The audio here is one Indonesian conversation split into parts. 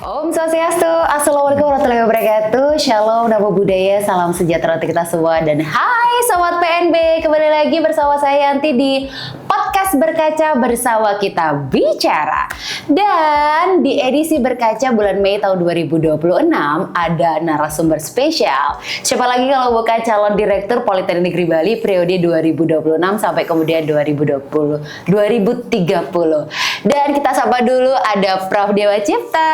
Om Swastiastu, Assalamualaikum warahmatullahi wabarakatuh. Shalom, Namo Buddhaya, salam sejahtera untuk kita semua. Dan hai Sobat PNB, kembali lagi bersama saya Yanti di Podcast Berkaca Bersama Kita Bicara. Dan di edisi Berkaca bulan Mei tahun 2026 ada narasumber spesial. Siapa lagi kalau bukan calon Direktur Politeknik Negeri Bali periode 2026 sampai kemudian 2030. Dan kita sapa dulu ada Prof. Dewa Cipta.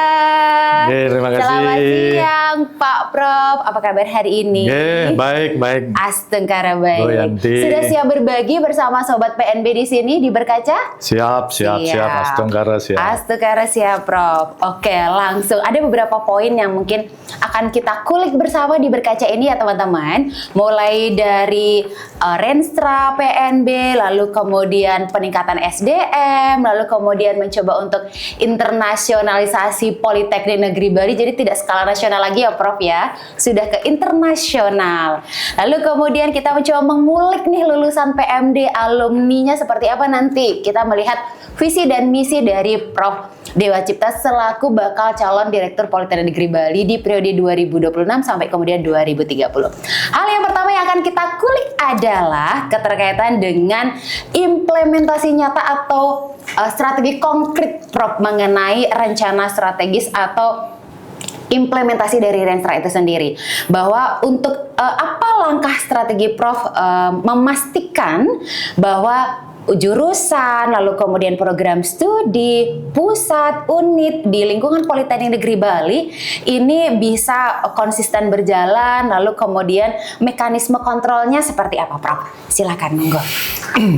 Terima kasih. Selamat siang Pak Prof. Apa kabar hari ini? Baik. Astengkara baik. Bu Yanti. Sudah siap berbagi bersama Sobat PNB di sini di Berkaca? Siap. Astengkara siap. Astengkara siap, Prof. Oke, langsung. Ada beberapa poin yang mungkin akan kita kulik bersama di Berkaca ini ya teman-teman. Mulai dari Renstra PNB, lalu kemudian peningkatan SDM, lalu kemudian mencoba untuk internasionalisasi Politeknik Negeri Bali. Jadi tidak skala nasional lagi ya, Prof ya. Sudah ke internasional. Lalu kemudian kita mencoba mengulik nih lulusan PMD, alumninya seperti apa nanti. Kita melihat visi dan misi dari Prof. Dewa Cipta selaku bakal calon Direktur Politeknik Negeri Bali di periode 2026 sampai kemudian 2030. Hal yang pertama yang akan kita kulik adalah keterkaitan dengan implementasi nyata atau strategi konkret Prof mengenai rencana strategis atau implementasi dari Renstra itu sendiri. Bahwa untuk apa langkah strategi Prof memastikan bahwa jurusan, lalu kemudian program studi, pusat, unit di lingkungan Politeknik Negeri Bali ini bisa konsisten berjalan, lalu kemudian mekanisme kontrolnya seperti apa, Prof? Silakan, monggo.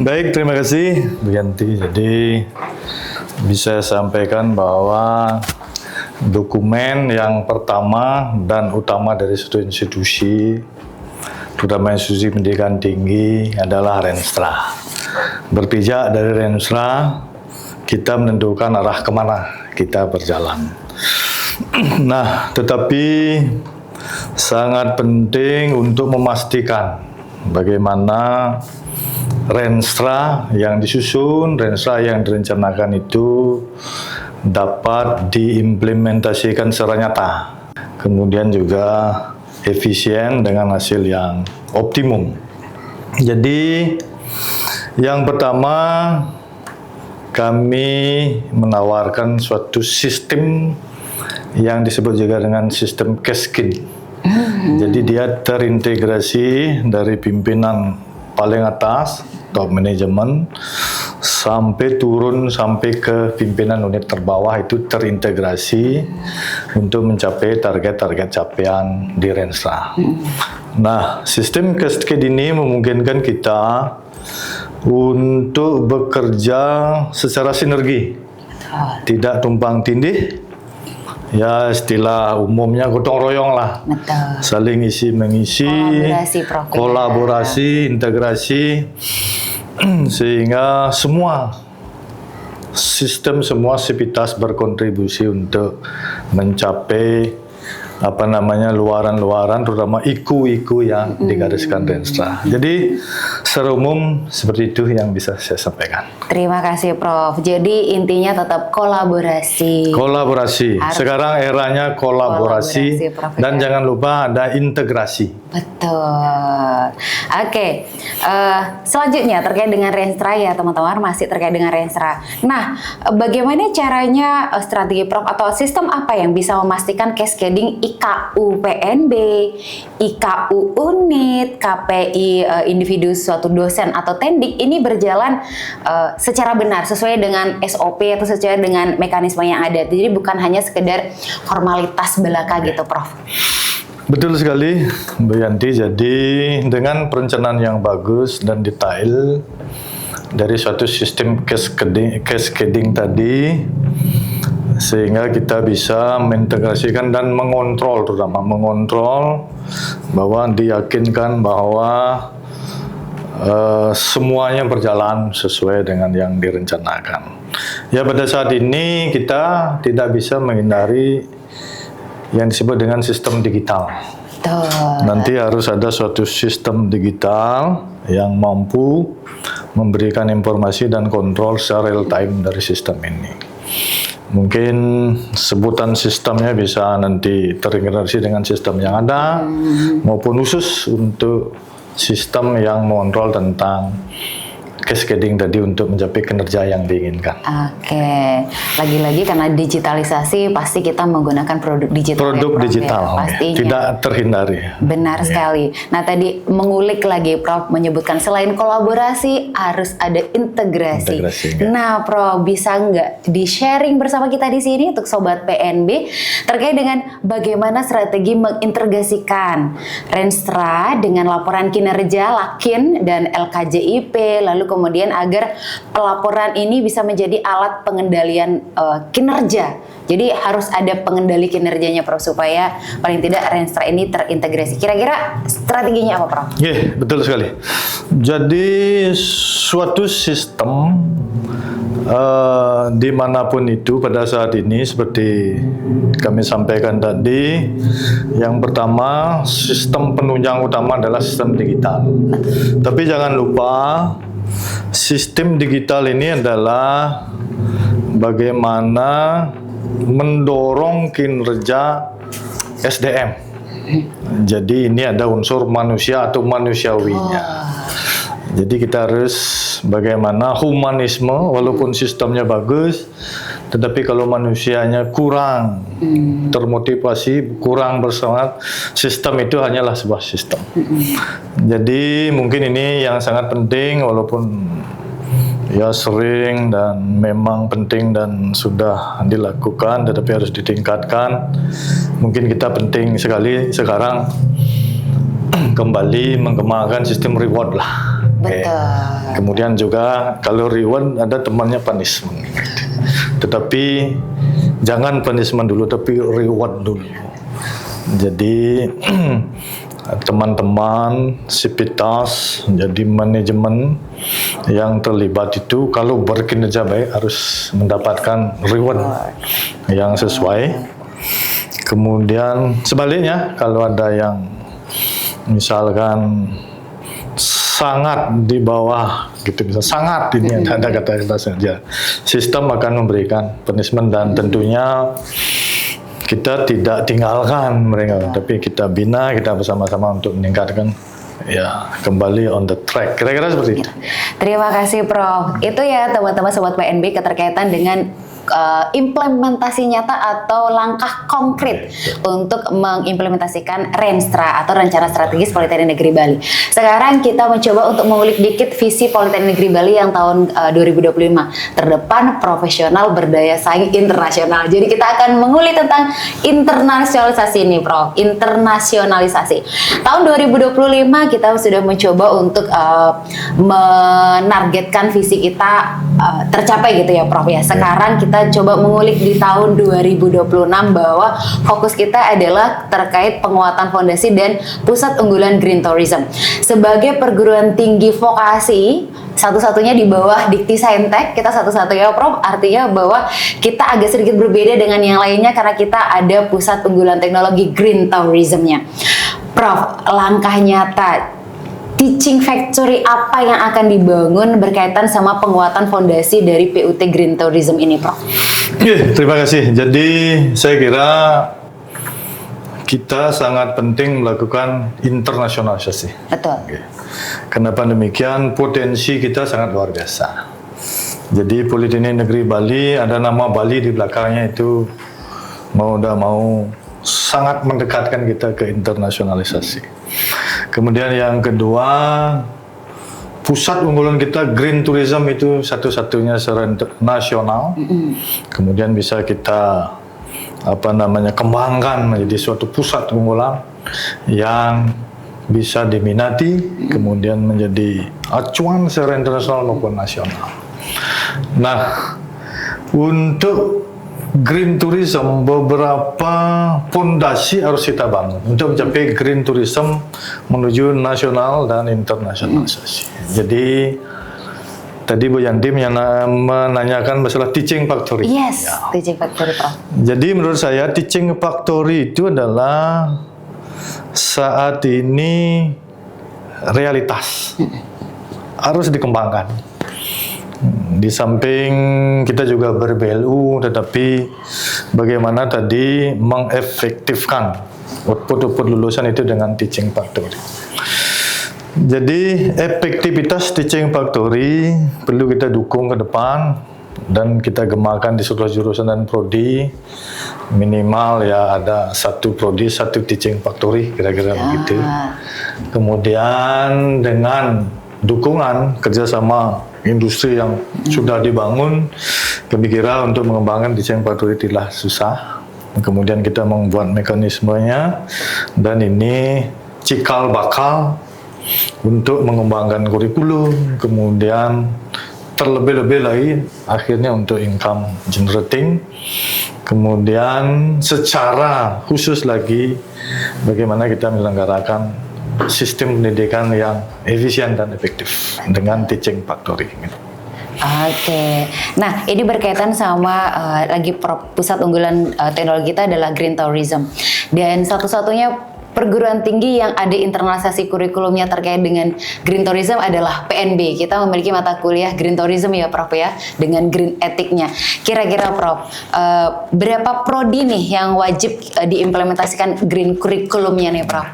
Baik, terima kasih Bu Yanti. Jadi bisa saya sampaikan bahwa dokumen yang pertama dan utama dari suatu institusi, terutama institusi pendidikan tinggi, adalah Renstra. Berpijak dari Renstra, kita menentukan arah kemana kita berjalan. Nah, tetapi sangat penting untuk memastikan bagaimana Renstra yang disusun, Renstra yang direncanakan itu dapat diimplementasikan secara nyata. Kemudian juga efisien dengan hasil yang optimum. Jadi, yang pertama, kami menawarkan suatu sistem yang disebut juga dengan sistem cascade. Jadi dia terintegrasi dari pimpinan paling atas, top manajemen, sampai turun sampai ke pimpinan unit terbawah itu terintegrasi untuk mencapai target-target capaian di Renstra. Nah, sistem cascade ini memungkinkan kita untuk bekerja secara sinergi, tidak tumpang tindih. Ya, istilah umumnya gotong royong lah. Betul. Saling isi mengisi, kolaborasi, integrasi, sehingga semua sistem, semua sivitas berkontribusi untuk mencapai luaran-luaran, terutama iku-iku yang digariskan Renstra. Jadi secara umum seperti itu yang bisa saya sampaikan. Terima kasih, Prof. Jadi intinya tetap kolaborasi. Sekarang eranya kolaborasi dan jangan lupa ada integrasi. Betul. Oke. Selanjutnya terkait dengan Renstra ya teman-teman, masih terkait dengan Renstra. Nah, bagaimana caranya strategi Prof atau sistem apa yang bisa memastikan cascading IKU PNB, IKU unit, KPI individu suatu dosen atau tendik ini berjalan secara benar sesuai dengan SOP atau sesuai dengan mekanisme yang ada. Jadi bukan hanya sekedar formalitas belaka gitu, Prof. Betul sekali, Bu Yanti. Jadi dengan perencanaan yang bagus dan detail dari suatu sistem cascading tadi, sehingga kita bisa mengintegrasikan dan mengontrol, terutama mengontrol bahwa diyakinkan bahwa semuanya berjalan sesuai dengan yang direncanakan. Ya, pada saat ini kita tidak bisa menghindari yang disebut dengan sistem digital. Nanti harus ada suatu sistem digital yang mampu memberikan informasi dan kontrol secara real time dari sistem ini. Mungkin sebutan sistemnya bisa nanti terintegrasi dengan sistem yang ada, maupun khusus untuk sistem yang mengontrol tentang cascading tadi untuk mencapai kinerja yang diinginkan. Oke, lagi-lagi karena digitalisasi pasti kita menggunakan produk digital. Produk ya, Prof, digital, ya, pastinya. tidak terhindari. Benar sekali. Nah tadi mengulik lagi Prof menyebutkan selain kolaborasi harus ada integrasi. Integrasi, ya. Nah Prof bisa nggak di sharing bersama kita di sini untuk sobat PNB terkait dengan bagaimana strategi mengintegrasikan Renstra dengan laporan kinerja Lakin dan LKJIP, lalu kemudian agar pelaporan ini bisa menjadi alat pengendalian kinerja. Jadi harus ada pengendali kinerjanya Prof supaya paling tidak Renstra ini terintegrasi. Kira-kira strateginya apa Prof? Yeah, betul sekali. Jadi suatu sistem dimanapun itu pada saat ini seperti kami sampaikan tadi, yang pertama sistem penunjang utama adalah sistem digital. Tapi jangan lupa sistem digital ini adalah bagaimana mendorong kinerja SDM. Jadi ini ada unsur manusia atau manusiawinya. Jadi kita harus bagaimana humanisme, walaupun sistemnya bagus, tetapi kalau manusianya kurang termotivasi, kurang bersemangat, sistem itu hanyalah sebuah sistem. Jadi mungkin ini yang sangat penting, walaupun ya sering dan memang penting dan sudah dilakukan, tetapi harus ditingkatkan. Mungkin kita penting sekali sekarang kembali mengembangkan sistem reward lah. Betul. Kemudian juga kalau reward ada temannya punishment. Tetapi jangan punishment dulu, tapi reward dulu. Jadi teman-teman sivitas, jadi manajemen yang terlibat itu kalau berkinerja baik harus mendapatkan reward yang sesuai. Kemudian sebaliknya kalau ada yang misalkan sangat di bawah gitu, bisa sangat ini ada kata-kata saja, sistem akan memberikan punishment dan tentunya kita tidak tinggalkan mereka, tapi kita bina, kita bersama-sama untuk meningkatkan ya kembali on the track, kira-kira seperti itu. Terima kasih Prof. Itu ya teman-teman sobat PNB keterkaitan dengan implementasi nyata atau langkah konkret untuk mengimplementasikan Renstra atau Rencana Strategis Politeknik Negeri Bali. Sekarang kita mencoba untuk mengulik dikit visi Politeknik Negeri Bali yang tahun 2025, terdepan, profesional, berdaya saing, internasional. Jadi kita akan mengulik tentang internasionalisasi ini Prof, internasionalisasi. Tahun 2025 kita sudah mencoba untuk menargetkan visi kita tercapai gitu ya Prof ya. Sekarang kita coba mengulik di tahun 2026 bahwa fokus kita adalah terkait penguatan fondasi dan pusat unggulan Green Tourism. Sebagai perguruan tinggi vokasi satu-satunya di bawah Dikti Saintek, kita satu-satunya Prof, artinya bahwa kita agak sedikit berbeda dengan yang lainnya karena kita ada pusat unggulan teknologi Green Tourism-nya. Prof, langkah nyata Teaching Factory apa yang akan dibangun berkaitan sama penguatan fondasi dari PUT Green Tourism ini, Prof? Terima kasih. Jadi saya kira kita sangat penting melakukan internasionalisasi. Betul. Kenapa demikian? Potensi kita sangat luar biasa. Jadi Politeknik Negeri Bali, ada nama Bali di belakangnya, itu mau tidak mau sangat mendekatkan kita ke internasionalisasi. Kemudian yang kedua, pusat unggulan kita Green Tourism itu satu-satunya secara nasional. Kemudian bisa kita kembangkan menjadi suatu pusat unggulan yang bisa diminati, kemudian menjadi acuan secara internasional maupun nasional. Nah, untuk Green Tourism beberapa fondasi harus kita bangun untuk mencapai Green Tourism menuju nasional dan internasionalisasi. Jadi tadi Bu Yanti menanyakan masalah Teaching Factory. Yes, ya. Teaching Factory, Prof. Jadi menurut saya Teaching Factory itu adalah saat ini realitas, harus dikembangkan. Di samping kita juga ber-BLU, tetapi bagaimana tadi mengefektifkan output lulusan itu dengan teaching factory. Jadi efektivitas teaching factory perlu kita dukung ke depan dan kita gemakan di seluruh jurusan dan prodi. Minimal ya ada 1 prodi, 1 teaching factory, kira-kira begitu. Kemudian dengan dukungan kerjasama industri yang sudah dibangun, kami kira untuk mengembangkan teaching factory tidaklah susah. Kemudian kita membuat mekanismenya, dan ini cikal bakal untuk mengembangkan kurikulum, kemudian terlebih-lebih lagi akhirnya untuk income generating, kemudian secara khusus lagi bagaimana kita menyelenggarakan sistem pendidikan yang efisien dan efektif dengan teaching factory. Oke, nah ini berkaitan sama lagi pusat unggulan teknologi kita adalah Green Tourism, dan satu-satunya perguruan tinggi yang ada internalisasi kurikulumnya terkait dengan Green Tourism adalah PNB. Kita memiliki mata kuliah Green Tourism ya Prof ya, dengan Green Ethicnya. Kira-kira Prof, berapa prodi nih yang wajib diimplementasikan Green Kurikulumnya nih Prof?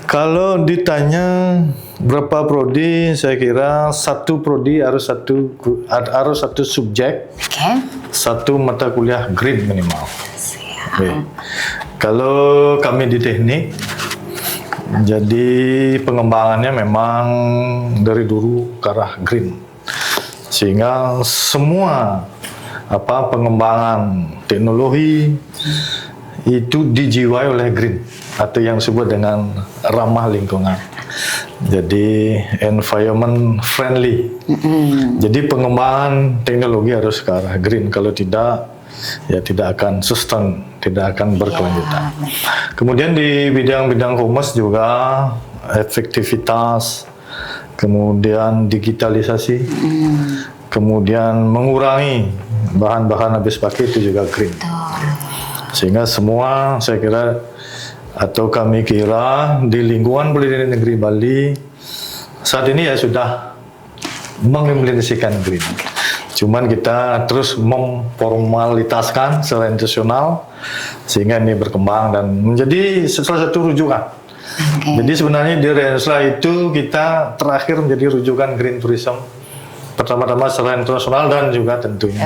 Kalau ditanya berapa prodi, saya kira 1 prodi harus satu subjek, satu mata kuliah green minimal. Okay. Kalau kami di teknik, jadi pengembangannya memang dari dulu ke arah green, sehingga semua pengembangan teknologi itu dijiwai oleh green, atau yang disebut dengan ramah lingkungan. Jadi environment friendly. Jadi pengembangan teknologi harus ke arah green. Kalau tidak, ya tidak akan sustain, tidak akan berkelanjutan. Kemudian di bidang-bidang humas juga efektivitas, kemudian digitalisasi, kemudian mengurangi bahan-bahan habis pakai itu juga green. Sehingga semua saya kira atau kami kira di lingkungan pendidikan negeri Bali saat ini ya sudah mengimplementasikan green. Cuman kita terus memformalitaskan secara institusional sehingga ini berkembang dan menjadi salah satu rujukan. Jadi sebenarnya di Renstra itu kita terakhir menjadi rujukan Green Tourism. Pertama-tama secara internasional dan juga tentunya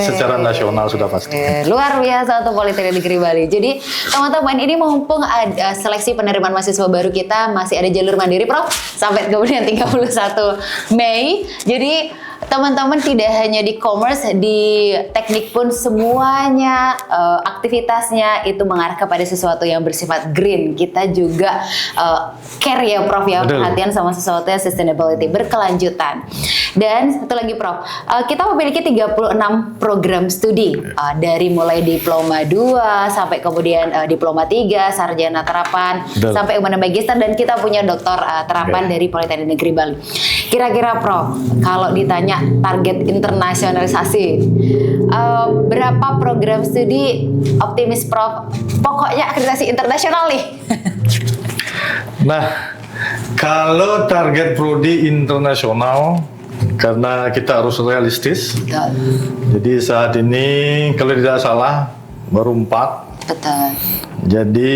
secara nasional sudah pasti. Luar biasa untuk Politeknik Negeri Bali. Jadi teman-teman, ini mumpung ada seleksi penerimaan mahasiswa baru kita, masih ada jalur mandiri Prof sampai kemudian 31 Mei. Jadi teman-teman tidak hanya di commerce, di teknik pun semuanya aktivitasnya itu mengarah kepada sesuatu yang bersifat green. Kita juga care ya Prof ya, perhatian sama sesuatu yang sustainability, berkelanjutan. Dan satu lagi Prof, kita memiliki 36 program studi dari mulai diploma 2 sampai kemudian diploma 3, sarjana terapan, sampai kemudian magister, dan kita punya doktor terapan dari Politeknik Negeri Bali. Kira-kira Prof, kalau ditanya target internasionalisasi, berapa program studi optimis Prof? Pokoknya akreditasi internasional nih. Nah, kalau target prodi internasional, karena kita harus realistis. Jadi saat ini kalau tidak salah baru 4. Betul. Jadi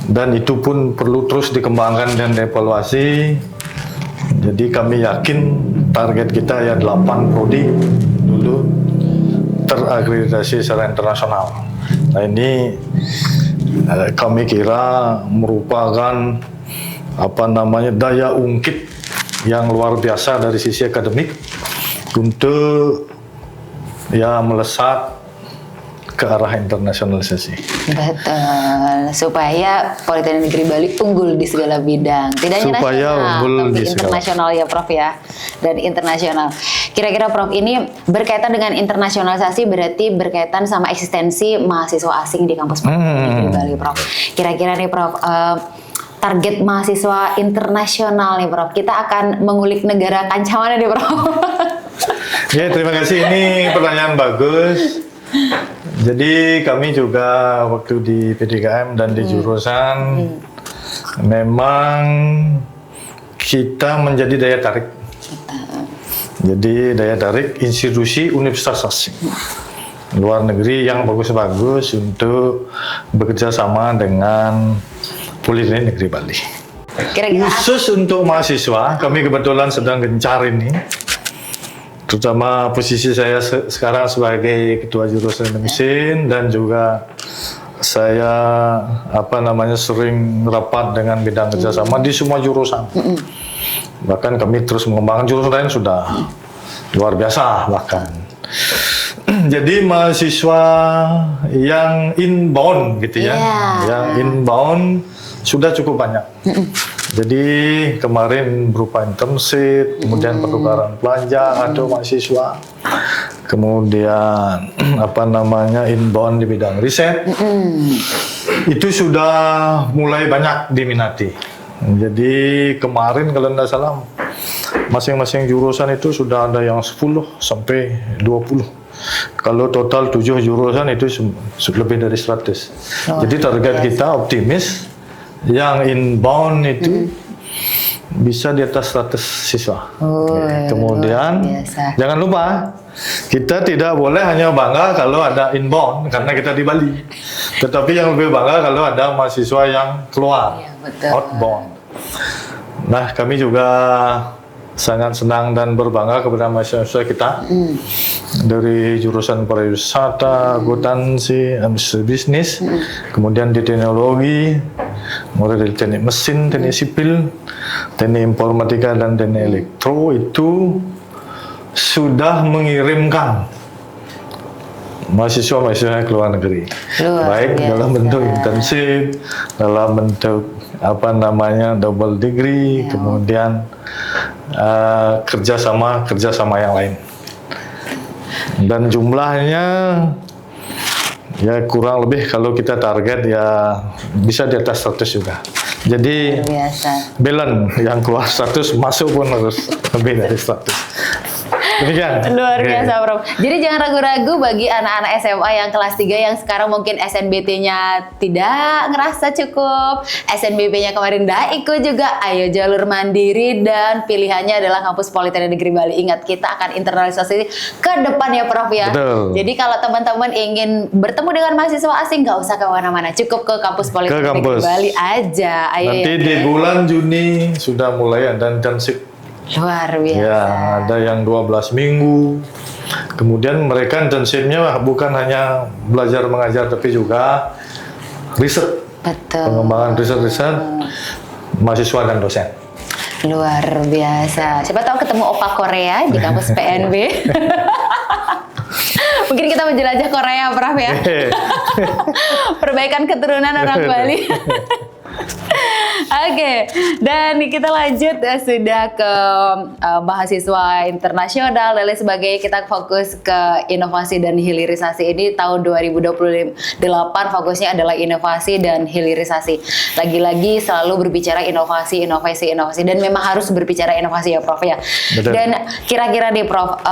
dan itu pun perlu terus dikembangkan dan dievaluasi. Jadi kami yakin target kita ya 8 prodi dulu terakreditasi secara internasional. Nah ini kami kira merupakan daya ungkit yang luar biasa dari sisi akademik untuk ya melesat ke arah internasionalisasi. Betul, supaya Politeknik Negeri Bali unggul di segala bidang. Tidak hanya nasional, tapi internasional ya Prof ya, dan internasional. Kira-kira Prof, ini berkaitan dengan internasionalisasi berarti berkaitan sama eksistensi mahasiswa asing di kampus Politeknik Negeri Bali Prof. Kira-kira nih Prof, target mahasiswa internasional nih Prof, kita akan mengulik negara kancah mana nih Prof? Ya, terima kasih, ini pertanyaan bagus. Jadi kami juga waktu di PDKM dan di jurusan memang kita menjadi daya tarik Jadi daya tarik institusi universitas asing luar negeri yang bagus-bagus untuk bekerja sama dengan Politeknik Negeri Bali. Kira-kira Khusus untuk mahasiswa, kami kebetulan sedang gencar ini, terutama posisi saya sekarang sebagai ketua jurusan mesin dan juga saya sering rapat dengan bidang kerjasama di semua jurusan. Bahkan kami terus mengembangkan jurusan lain sudah luar biasa bahkan. Jadi mahasiswa yang inbound gitu ya, yang inbound sudah cukup banyak. Jadi kemarin berupa internship, kemudian pertukaran pelajar atau mahasiswa, kemudian inbound di bidang riset, itu sudah mulai banyak diminati. Jadi kemarin kalau tidak salah masing-masing jurusan itu sudah ada yang 10 sampai 20. Kalau total 7 jurusan itu lebih dari 100. Jadi target kita optimis yang inbound itu bisa di atas 100 siswa. Kemudian jangan lupa kita tidak boleh hanya bangga kalau ada inbound karena kita di Bali. Tetapi yang lebih bangga kalau ada mahasiswa yang keluar, outbound. Nah, kami juga sangat senang dan berbangga kepada mahasiswa kita dari jurusan pariwisata, akuntansi, bisnis, kemudian di teknologi, mulai dari teknik mesin, teknik sipil, teknik informatika dan teknik elektro itu sudah mengirimkan mahasiswa-mahasiswa ke luar negeri, baik dalam bentuk intensif, dalam bentuk double degree, kemudian kerjasama yang lain. Dan jumlahnya ya kurang lebih kalau kita target ya bisa di atas 100 juga. Jadi balance yang keluar 100 masuk pun harus lebih dari 100. Demikian. Luar biasa, Prof. Jadi jangan ragu-ragu bagi anak-anak SMA yang kelas 3 yang sekarang mungkin SNBT-nya tidak ngerasa cukup, SNBP-nya kemarin tidak ikut juga, ayo jalur mandiri dan pilihannya adalah kampus Politeknik Negeri Bali. Ingat, kita akan internalisasi ke depan ya, Prof ya. Betul. Jadi kalau teman-teman ingin bertemu dengan mahasiswa asing, nggak usah kemana-mana, cukup ke kampus Politeknik Negeri Bali aja. Ayo, nanti di bulan Juni sudah mulai ada internship. Luar biasa. Ya, ada yang 12 minggu. Kemudian mereka internshipnya bukan hanya belajar mengajar, tapi juga riset. Betul. Pengembangan riset-riset mahasiswa dan dosen. Luar biasa. Siapa tahu ketemu opa Korea di kampus PNB. Mungkin kita menjelajah Korea, Prof ya. Perbaikan keturunan orang Bali. Oke, dan kita lanjut sudah ke mahasiswa internasional dan lain sebagainya. Kita fokus ke inovasi dan hilirisasi. Ini tahun 2028 fokusnya adalah inovasi dan hilirisasi. Lagi-lagi selalu berbicara inovasi, dan memang harus berbicara inovasi ya, Prof ya. Betul. Dan kira-kira nih, Prof,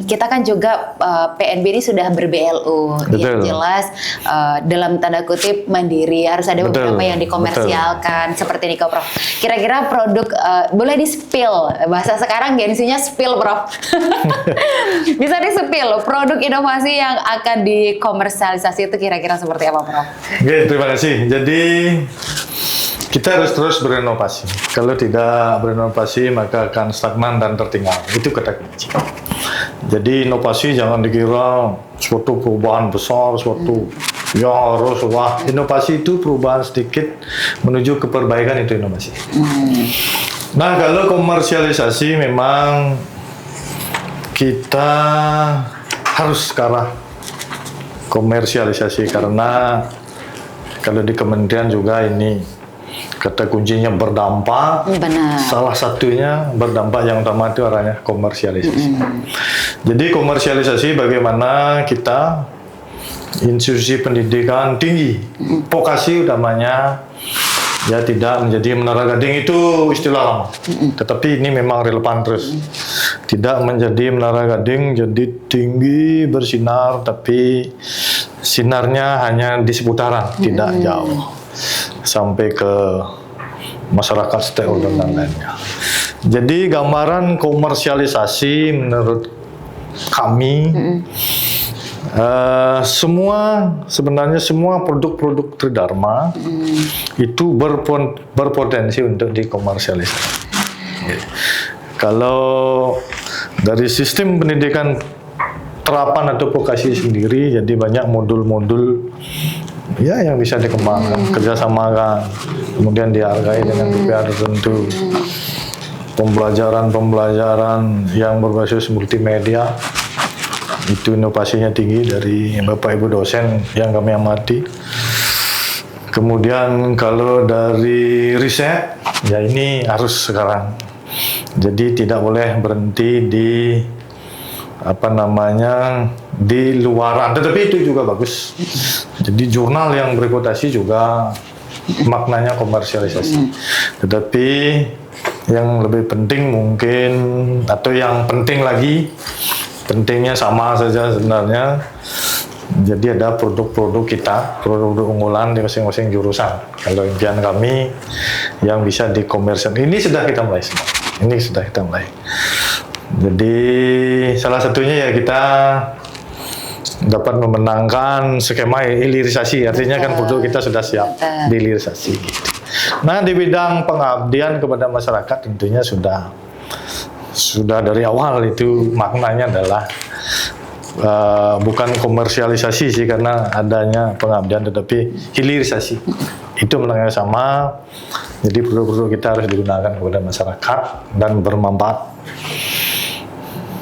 kita kan juga PNB ini sudah ber-BLU. Yang jelas dalam tanda kutip mandiri, harus ada beberapa yang dikomersialkan. Seperti ini kok, Prof. Kira-kira produk boleh di-spill, bahasa sekarang gengsinya spill, Prof. Bisa di-spill produk inovasi yang akan dikomersialisasi itu kira-kira seperti apa, Prof? Oke, terima kasih. Jadi kita harus terus berinovasi. Kalau tidak berinovasi maka akan stagnan dan tertinggal. Itu kata kunci. Jadi inovasi jangan dikira suatu perubahan besar, suatu ya harus wah. Inovasi itu perubahan sedikit menuju ke perbaikan, itu inovasi. Nah, kalau komersialisasi memang kita harus ke arah komersialisasi karena kalau di kementerian juga ini kata kuncinya berdampak. Benar. Salah satunya berdampak yang utama itu arahnya komersialisasi. Jadi komersialisasi bagaimana kita institusi pendidikan tinggi, vokasi utamanya ya tidak menjadi menara gading, itu istilah lama. Tetapi ini memang relevan terus. Tidak menjadi menara gading, jadi tinggi bersinar, tapi sinarnya hanya di seputaran, tidak jauh sampai ke masyarakat stakeholder dan lainnya. Jadi gambaran komersialisasi menurut kami sebenarnya semua produk-produk Tridharma itu berpotensi untuk dikomersialisasi. Kalau dari sistem pendidikan terapan atau vokasi sendiri, jadi banyak modul-modul ya yang bisa dikembangkan, kerjasamakan, kemudian dihargai dengan rupiah tertentu. Pembelajaran yang berbasis multimedia itu inovasinya tinggi dari Bapak Ibu dosen yang kami amati. Kemudian kalau dari riset, ya ini harus sekarang. Jadi tidak boleh berhenti di di luaran, tetapi itu juga bagus. Jadi jurnal yang bereputasi juga maknanya komersialisasi. Tetapi yang lebih penting mungkin, atau yang penting lagi, pentingnya sama saja sebenarnya. Jadi ada produk-produk kita, produk-produk unggulan di masing-masing jurusan. Kalau impian kami yang bisa dikomersialisasi, ini sudah kita mulai semua. Ini sudah kita mulai. Jadi salah satunya ya kita dapat memenangkan skema hilirisasi, artinya kan produk kita sudah siap dihilirisasi. Gitu. Nah, di bidang pengabdian kepada masyarakat tentunya sudah dari awal itu maknanya adalah bukan komersialisasi sih, karena adanya pengabdian, tetapi hilirisasi. Itu maknanya sama. Jadi produk-produk kita harus digunakan kepada masyarakat dan bermanfaat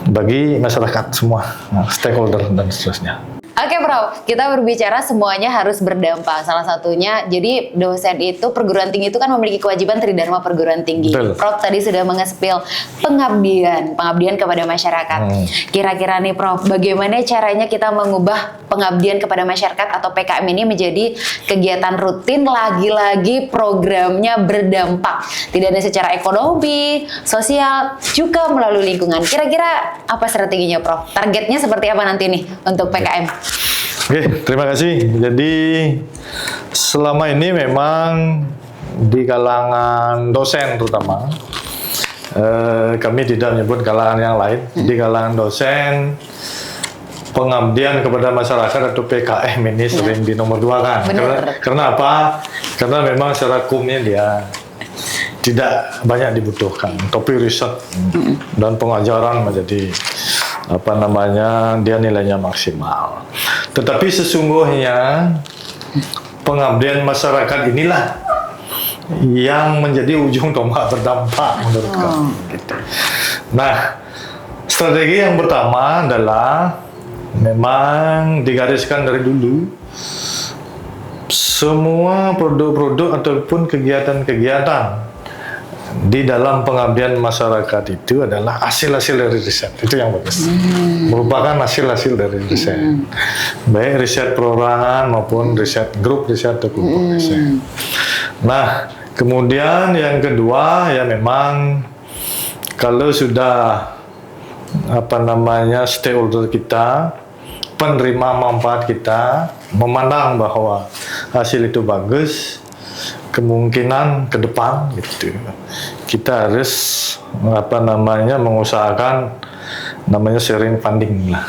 bagi masyarakat semua, stakeholder dan seterusnya. Oke Prof, kita berbicara semuanya harus berdampak. Salah satunya, jadi dosen itu, perguruan tinggi itu kan memiliki kewajiban Tridharma perguruan tinggi. Betul. Prof tadi sudah mengespil pengabdian kepada masyarakat. Kira-kira nih Prof, bagaimana caranya kita mengubah pengabdian kepada masyarakat atau PKM ini menjadi kegiatan rutin, lagi-lagi programnya berdampak. Tidak hanya secara ekonomi, sosial, juga melalui lingkungan. Kira-kira apa strateginya Prof? Targetnya seperti apa nanti nih untuk PKM? Oke, terima kasih. Jadi selama ini memang di kalangan dosen terutama, kami tidak menyebut kalangan yang lain. Di kalangan dosen, pengabdian kepada masyarakat atau PKM ini sering di nomor 2 kan. Karena apa? Karena memang secara hukumnya dia tidak banyak dibutuhkan. Tapi riset dan pengajaran menjadi dia nilainya maksimal. Tetapi sesungguhnya pengabdian masyarakat inilah yang menjadi ujung tombak berdampak menurut kami. Gitu. Nah, strategi yang pertama adalah memang digariskan dari dulu semua produk-produk ataupun kegiatan-kegiatan di dalam pengabdian masyarakat itu adalah hasil-hasil dari riset. Itu yang bagus. Merupakan hasil-hasil dari riset. Baik riset perorangan maupun riset grup riset atau kelompok riset. Nah, kemudian yang kedua ya memang kalau sudah stakeholder kita, penerima manfaat kita memandang bahwa hasil itu bagus, kemungkinan ke depan gitu kita harus mengusahakan sharing funding lah.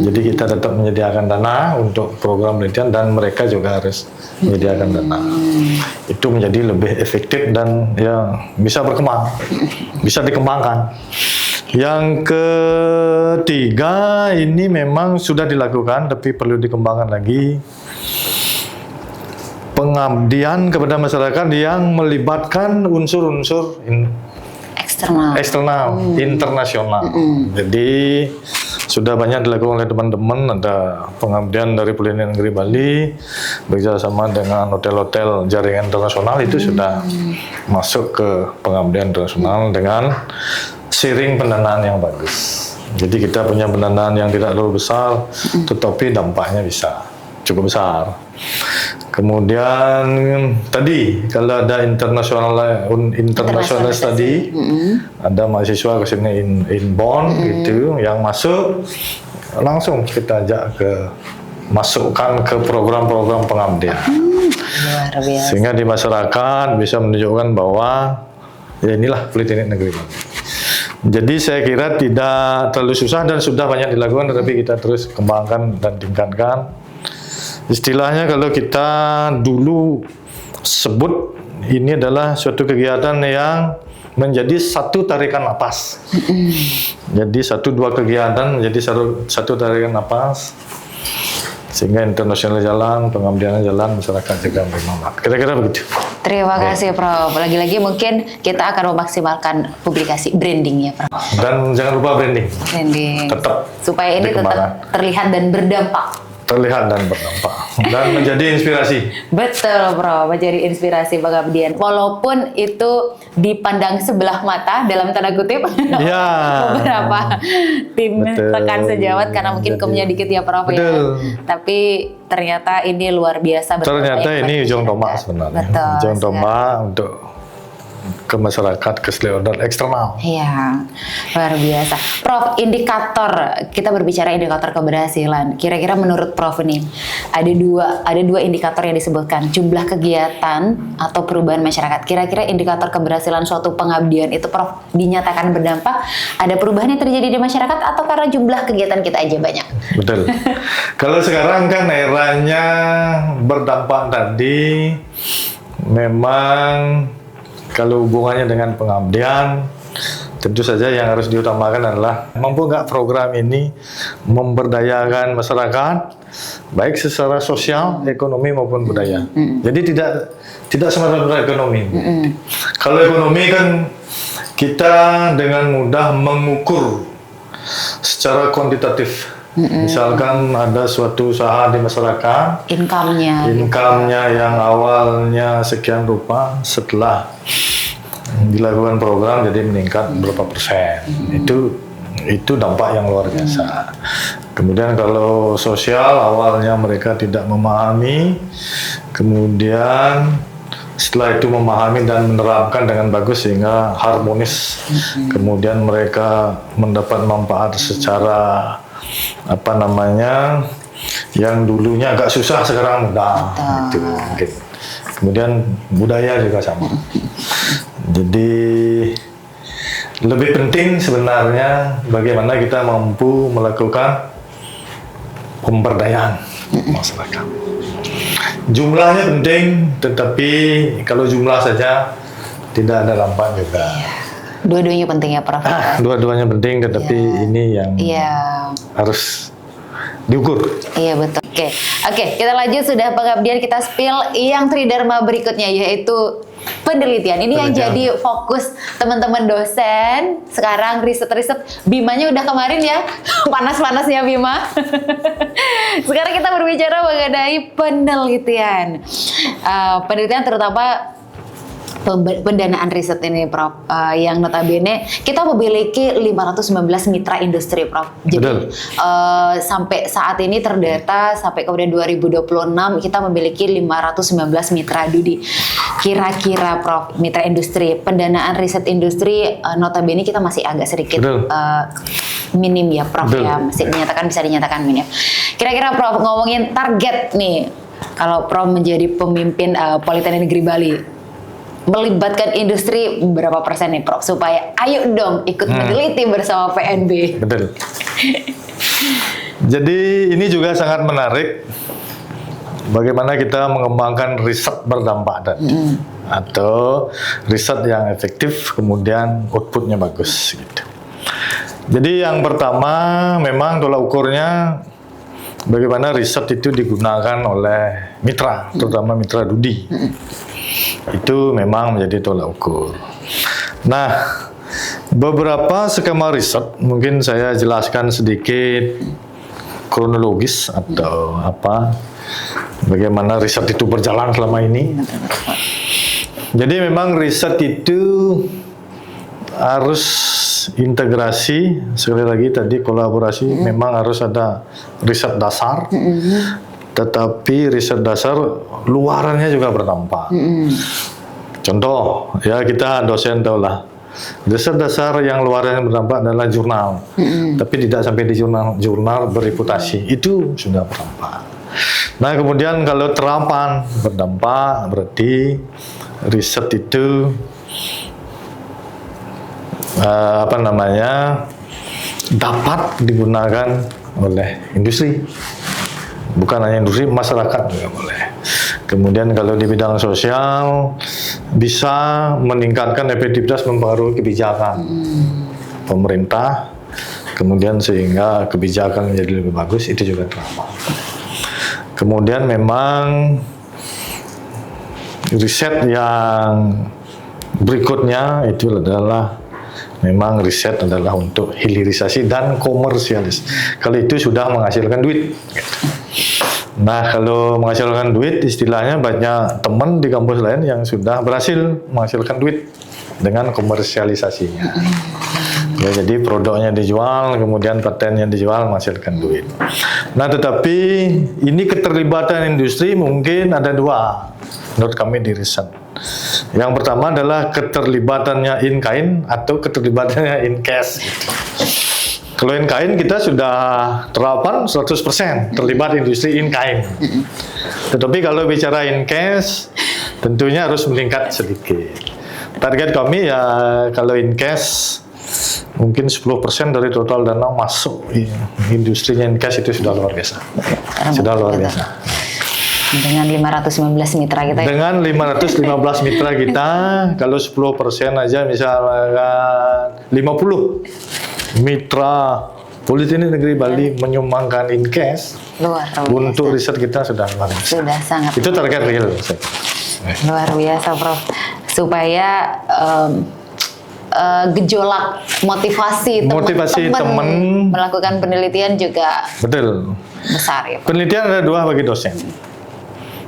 Jadi kita tetap menyediakan dana untuk program penelitian dan mereka juga harus menyediakan dana. Itu menjadi lebih efektif dan ya bisa berkembang, bisa dikembangkan. Yang ketiga ini memang sudah dilakukan tapi perlu dikembangkan lagi. Pengabdian kepada masyarakat yang melibatkan unsur-unsur eksternal, internasional. Jadi sudah banyak dilakukan oleh teman-teman. Ada pengabdian dari Pelindungan Negeri Bali bekerjasama dengan hotel-hotel jaringan internasional, itu sudah masuk ke pengabdian internasional dengan sharing pendanaan yang bagus. Jadi kita punya pendanaan yang tidak terlalu besar, tetapi dampaknya bisa cukup besar. Kemudian tadi kalau ada internasional study, ada mahasiswa kesini inbound gitu yang masuk, langsung kita ajak masukkan ke program-program pengabdian. Sehingga di masyarakat bisa menunjukkan bahwa Ya inilah Politeknik Negeri Bali. Jadi saya kira tidak terlalu susah dan sudah banyak dilakukan, tetapi kita terus kembangkan dan tingkatkan. Istilahnya kalau kita dulu sebut ini adalah suatu kegiatan yang menjadi satu tarikan napas. Jadi 1-2 kegiatan menjadi satu tarikan napas. Sehingga internasional jalan, pengabdian jalan, masyarakat juga bermanfaat. Kira-kira begitu. Terima kasih Prof. Lagi-lagi mungkin kita akan memaksimalkan publikasi branding ya Prof. Dan jangan lupa branding. Branding. Tetap Supaya ini tetap terlihat dan berdampak. Terlihat dan berdampak. Dan menjadi inspirasi. Betul Prof, menjadi inspirasi pengabdian. Walaupun itu dipandang sebelah mata dalam tanda kutip Ya. beberapa tim Betul. tekan sejawat karena mungkin kemnya dikit ya Prof ya. Betul. Tapi ternyata ini luar biasa. Ternyata ini ujung tombak sebenarnya. Betul. Ujung tombak untuk ke masyarakat, ke stakeholder eksternal. Iya, luar biasa. Prof, indikator, kita berbicara indikator keberhasilan. Kira-kira menurut Prof ini, ada dua indikator yang disebutkan. Jumlah kegiatan atau perubahan masyarakat. Kira-kira indikator keberhasilan suatu pengabdian itu Prof dinyatakan berdampak, ada perubahan yang terjadi di masyarakat atau karena jumlah kegiatan kita aja banyak? Betul. Kalau sekarang kan eranya berdampak tadi, memang kalau hubungannya dengan pengabdian, tentu saja yang harus diutamakan adalah mampu nggak program ini memberdayakan masyarakat, baik secara sosial, ekonomi maupun budaya. Jadi tidak semata-mata ekonomi. Kalau ekonomi kan kita dengan mudah mengukur secara kuantitatif. Misalkan ada suatu usaha di masyarakat, income-nya yang awalnya sekian rupa, setelah dilakukan program jadi meningkat berapa persen. Itu dampak yang luar biasa. Kemudian kalau sosial, awalnya mereka tidak memahami, kemudian setelah itu memahami dan menerapkan dengan bagus sehingga harmonis. Kemudian mereka mendapat manfaat secara yang dulunya agak susah sekarang mudah. Itu mungkin. Kemudian budaya juga sama. Jadi lebih penting sebenarnya bagaimana kita mampu melakukan pemberdayaan masyarakat. Jumlahnya penting, tetapi kalau jumlah saja tidak ada dampak juga. Dua-duanya penting ya Prof. Dua-duanya penting, tetapi ini yang harus diukur. Iya betul. Oke, kita lanjut, sudah pengabdian, kita spill yang tridharma berikutnya yaitu penelitian. Ini yang jadi fokus teman-teman dosen. Sekarang riset-riset, Bimanya udah kemarin ya, panas-panasnya Bima. Sekarang kita berbicara mengenai penelitian. Penelitian terutama pendanaan riset ini Prof, yang notabene kita memiliki 519 mitra industri Prof. Jadi sampai saat ini terdata sampai kemudian 2026 kita memiliki 519 mitra Dudi. Kira-kira Prof, mitra industri, pendanaan riset industri notabene kita masih agak sedikit minim ya Prof ya, masih bisa dinyatakan minim. Kira-kira Prof ngomongin target nih, kalau Prof menjadi pemimpin Politeknik Negeri Bali, melibatkan industri berapa persen nih Prof, supaya ayo dong ikut meneliti bersama PNB. Betul. Jadi ini juga sangat menarik bagaimana kita mengembangkan riset berdampak tadi, atau riset yang efektif kemudian outputnya bagus gitu. Jadi yang pertama memang tolak ukurnya bagaimana riset itu digunakan oleh mitra, terutama mitra Dudi. Itu memang menjadi tolak ukur. Nah, beberapa skema riset mungkin saya jelaskan sedikit kronologis atau bagaimana riset itu berjalan selama ini. Jadi memang riset itu harus integrasi, sekali lagi tadi kolaborasi, memang harus ada riset dasar. Tetapi riset dasar luarannya juga berdampak. Contoh, ya kita dosen tahu lah, riset dasar yang luarannya berdampak adalah jurnal. Tapi tidak sampai di jurnal bereputasi, itu sudah berdampak. Nah kemudian kalau terapan berdampak, berarti riset itu apa namanya, dapat digunakan oleh industri. Bukan hanya industri, masyarakat juga boleh. Kemudian kalau di bidang sosial bisa meningkatkan efektivitas mempengaruhi kebijakan pemerintah, kemudian sehingga kebijakan menjadi lebih bagus, itu juga teramal. Kemudian memang riset yang berikutnya itu adalah memang riset adalah untuk hilirisasi dan komersialis. Kalau itu sudah menghasilkan duit. Nah, kalau menghasilkan duit, istilahnya banyak teman di kampus lain yang sudah berhasil menghasilkan duit dengan komersialisasinya. Ya, jadi produknya dijual, kemudian patennya dijual, menghasilkan duit. Nah, tetapi ini keterlibatan industri mungkin ada dua, menurut kami di riset. Yang pertama adalah keterlibatannya in kind atau keterlibatannya in cash. Kalau in kind kita sudah terapan 100% terlibat industri in kind. Tetapi kalau bicara in cash, tentunya harus meningkat sedikit. Target kami ya kalau in cash mungkin 10% dari total dana masuk industrinya in cash itu sudah luar biasa. Sudah luar biasa. Dengan 515 mitra kita. Dengan 515 mitra kita, kalau 10% aja misalkan 50 mitra Politeknik Negeri Bali menyumbangkan in cash Luar biasa. Untuk riset kita sudah luar biasa. Sudah sangat. Itu target real. Luar biasa, Prof. Supaya gejolak motivasi teman-teman melakukan penelitian juga betul besar ya, Prof. Penelitian ada dua bagi dosen.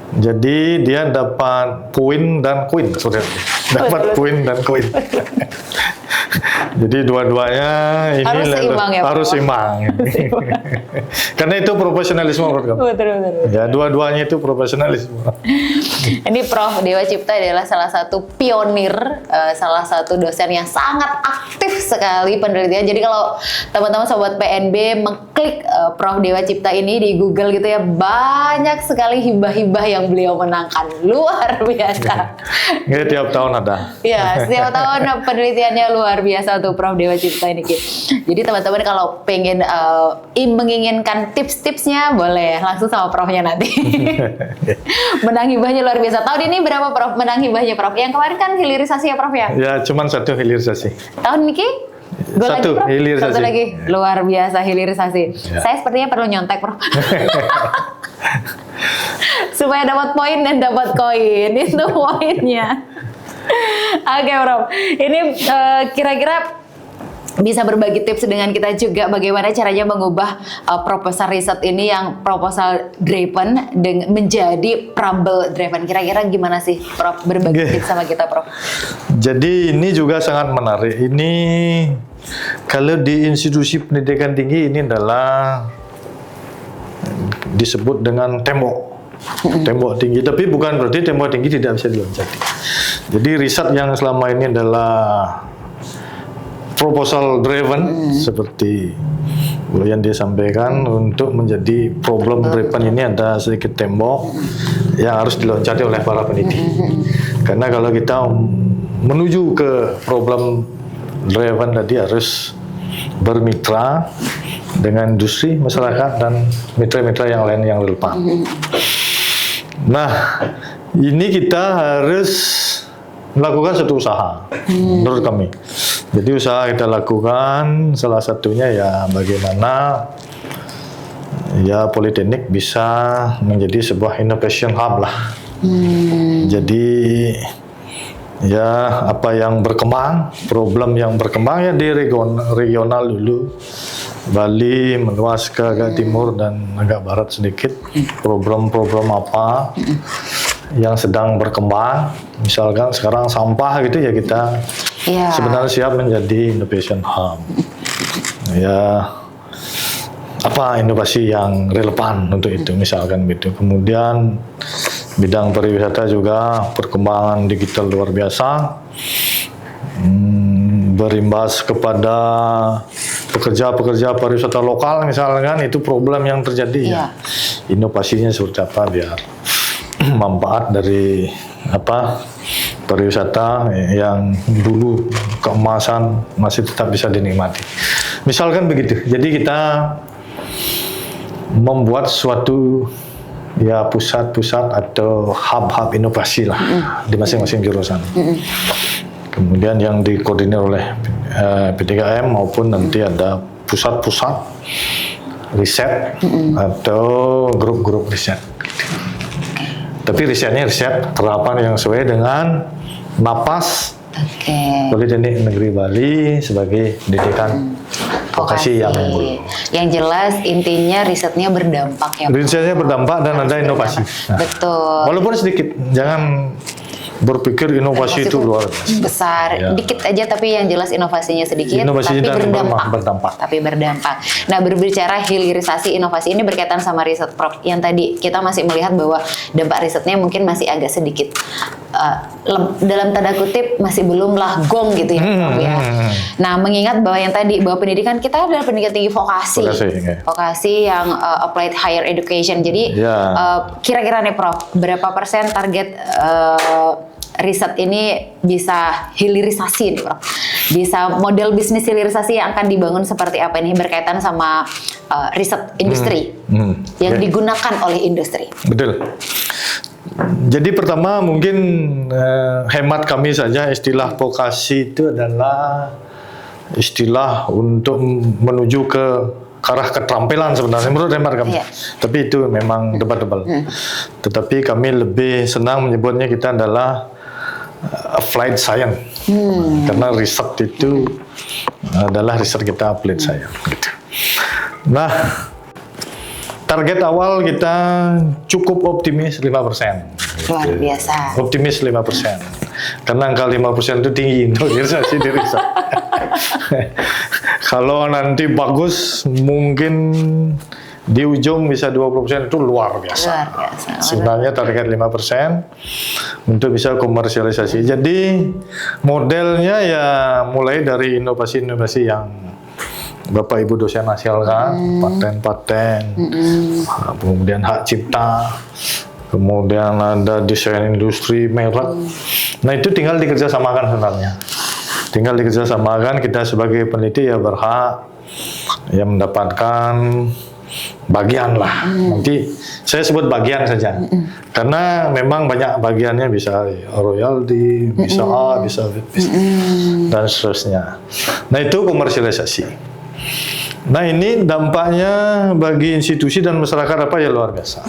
Jadi dia dapat poin dan koin, saudara. Dapat poin dan koin. Jadi dua-duanya ini harus seimbang ya, harus seimbang. Karena itu profesionalisme menurut kamu. Betul. Ya, dua-duanya itu profesionalisme. Ini Prof Dewa Cipta adalah salah satu pionir, salah satu dosen yang sangat aktif sekali penelitian. Jadi kalau teman-teman sobat PNB mengklik Prof Dewa Cipta ini di Google gitu ya, banyak sekali hibah-hibah yang beliau menangkan. Luar biasa. Ini tiap tahun ada. Ya, setiap tahun penelitiannya luar biasa tuh Prof Dewa Cipta ini. Jadi teman-teman kalau pengen menginginkan tips-tipsnya boleh langsung sama Profnya nanti. Menang hibahnya luar biasa. Tahun ini berapa Prof menang hibahnya Prof? Yang kemarin kan hilirisasi ya Prof ya? Ya, cuman satu hilirisasi. Tahun ini Satu lagi, hilirisasi. Satu lagi, luar biasa hilirisasi. Ya. Saya sepertinya perlu nyontek Prof. Supaya dapat poin dan dapat koin, itu poinnya. Oke Prof, ini kira-kira bisa berbagi tips dengan kita juga bagaimana caranya mengubah proposal riset ini yang proposal driven menjadi problem driven. Kira-kira gimana sih Prof berbagi tips sama kita Prof? Jadi ini juga sangat menarik. Ini kalau di institusi pendidikan tinggi ini adalah disebut dengan tembok. Tembok tinggi, tapi bukan berarti tembok tinggi tidak bisa diloncati. Jadi riset yang selama ini adalah proposal driven seperti yang dia sampaikan, untuk menjadi problem driven ini ada sedikit tembok yang harus diloncati oleh para peneliti. Karena kalau kita menuju ke problem driven tadi harus bermitra dengan industri, masyarakat, dan mitra-mitra yang lain yang relevan. Nah, ini kita harus melakukan satu usaha, menurut kami. Jadi usaha kita lakukan, salah satunya ya bagaimana ya Politeknik bisa menjadi sebuah innovation hub lah. Jadi ya apa yang berkembang, problem yang berkembang ya di regional dulu. Bali meluas ke agak timur dan agak barat sedikit. Problem-problem apa yang sedang berkembang, misalkan sekarang sampah gitu ya, kita sebenarnya siap menjadi innovation hub. Ya, apa inovasi yang relevan untuk itu, misalkan gitu. Kemudian bidang pariwisata juga perkembangan digital luar biasa, berimbas kepada pekerja-pekerja pariwisata lokal misalkan, itu problem yang terjadi ya. Inovasinya seperti apa biar manfaat dari apa pariwisata yang dulu keemasan masih tetap bisa dinikmati. Misalkan begitu. Jadi kita membuat suatu ya pusat-pusat atau hub-hub inovasi lah di masing-masing jurusan. Kemudian yang dikoordinir oleh P3M maupun nanti ada pusat-pusat riset atau grup-grup riset. Tapi risetnya riset terapan yang sesuai dengan napas Politeknik Negeri Bali sebagai pendidikan vokasi yang unggul. Yang jelas intinya risetnya berdampak ya. Risetnya berdampak dan ada inovasi. Nah, betul. Walaupun sedikit, jangan berpikir inovasi itu luar biasa. Besar, Ya. dikit aja tapi yang jelas inovasinya sedikit, Inovasinya tapi dan berdampak. Tapi berdampak. Nah, berbicara hilirisasi inovasi ini berkaitan sama riset Prof. Yang tadi kita masih melihat bahwa dampak risetnya mungkin masih agak sedikit dalam tanda kutip masih belum lah gong gitu ya, Prof, ya. Nah, mengingat bahwa yang tadi bahwa pendidikan kita adalah pendidikan tinggi vokasi, vokasi yang applied higher education. Jadi kira-kira nih Prof, berapa persen target riset ini bisa hilirisasi nih Prof? Bisa model bisnis hilirisasi yang akan dibangun seperti apa ini berkaitan sama riset industri yang digunakan oleh industri. Betul. Jadi pertama mungkin hemat kami saja istilah vokasi itu adalah istilah untuk menuju ke arah keterampilan sebenarnya menurut hemat kami. Tapi itu memang debatable. Tetapi kami lebih senang menyebutnya kita adalah applied science. Karena riset itu adalah riset kita applied science. Gitu. Nah, target awal kita cukup optimis 5%. Luar biasa. Optimis 5%. Karena angka 5% itu tinggi untuk hilirisasi di riset. Kalau nanti bagus, mungkin di ujung bisa 20% itu luar biasa. Luar biasa. Sebenarnya target 5% untuk bisa komersialisasi. Jadi modelnya ya mulai dari inovasi-inovasi yang Bapak Ibu dosen hasilkan, paten-paten, kemudian hak cipta, kemudian ada desain industri, merek. Nah itu tinggal dikerjasamakan sebenarnya. Tinggal dikerjasamakan, kita sebagai peneliti ya berhak ya mendapatkan bagian lah. Nanti saya sebut bagian saja. Karena memang banyak bagiannya, bisa royalti, bisa A, bisa B, dan seterusnya. Nah itu komersialisasi. Nah ini dampaknya bagi institusi dan masyarakat apa ya luar biasa.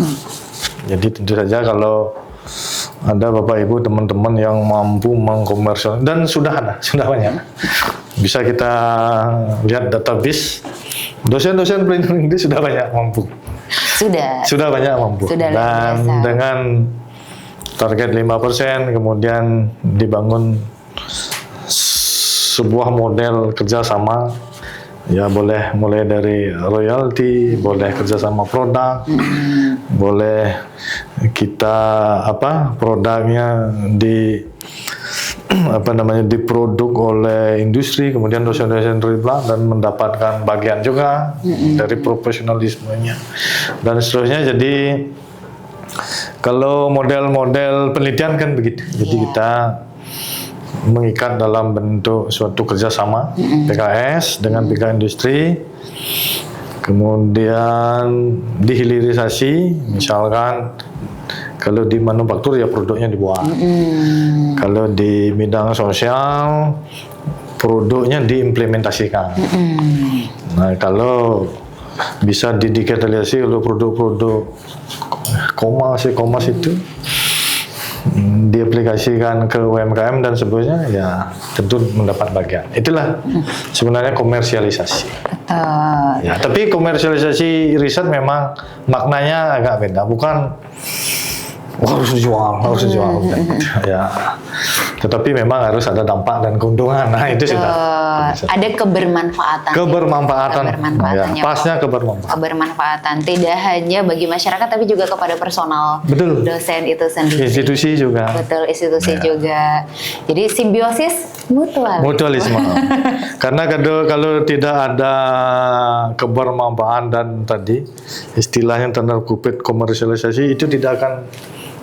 Jadi tentu saja kalau ada Bapak Ibu teman-teman yang mampu mengkomersial dan sudah banyak. Bisa kita lihat database dosen-dosen pelindung ini sudah banyak mampu. Sudah banyak mampu. Dan dengan target 5% kemudian dibangun sebuah model kerjasama. Ya boleh mulai dari royalti, boleh kerjasama produk, boleh kita produknya diproduk oleh industri, kemudian dosen-dosen terlibat dan mendapatkan bagian juga dari profesionalismenya dan seterusnya. Jadi kalau model-model penelitian kan begitu. Jadi kita mengikat dalam bentuk suatu kerjasama PKS dengan pihak industri, kemudian dihilirisasi, misalkan kalau di manufaktur ya produknya dibuat, kalau di bidang sosial produknya diimplementasikan. Nah kalau bisa didigitalisasi oleh produk-produk komas itu diaplikasikan ke UMKM dan sebagainya, ya tentu mendapat bagian. Itulah sebenarnya komersialisasi. Ya, tapi komersialisasi riset memang maknanya agak beda, bukan harus dijual. Ya. Tetapi memang harus ada dampak dan keuntungan. Nah, itu sudah. Ada kebermanfaatan. Ya, pasnya kebermanfaatan. Kebermanfaatan tidak hanya bagi masyarakat tapi juga kepada personal. Betul. Dosen itu sendiri. Institusi juga. Betul, institusi juga. Jadi simbiosis mutualisme. Karena kalau tidak ada kebermanfaatan dan tadi istilahnya tanda kutip komersialisasi itu tidak akan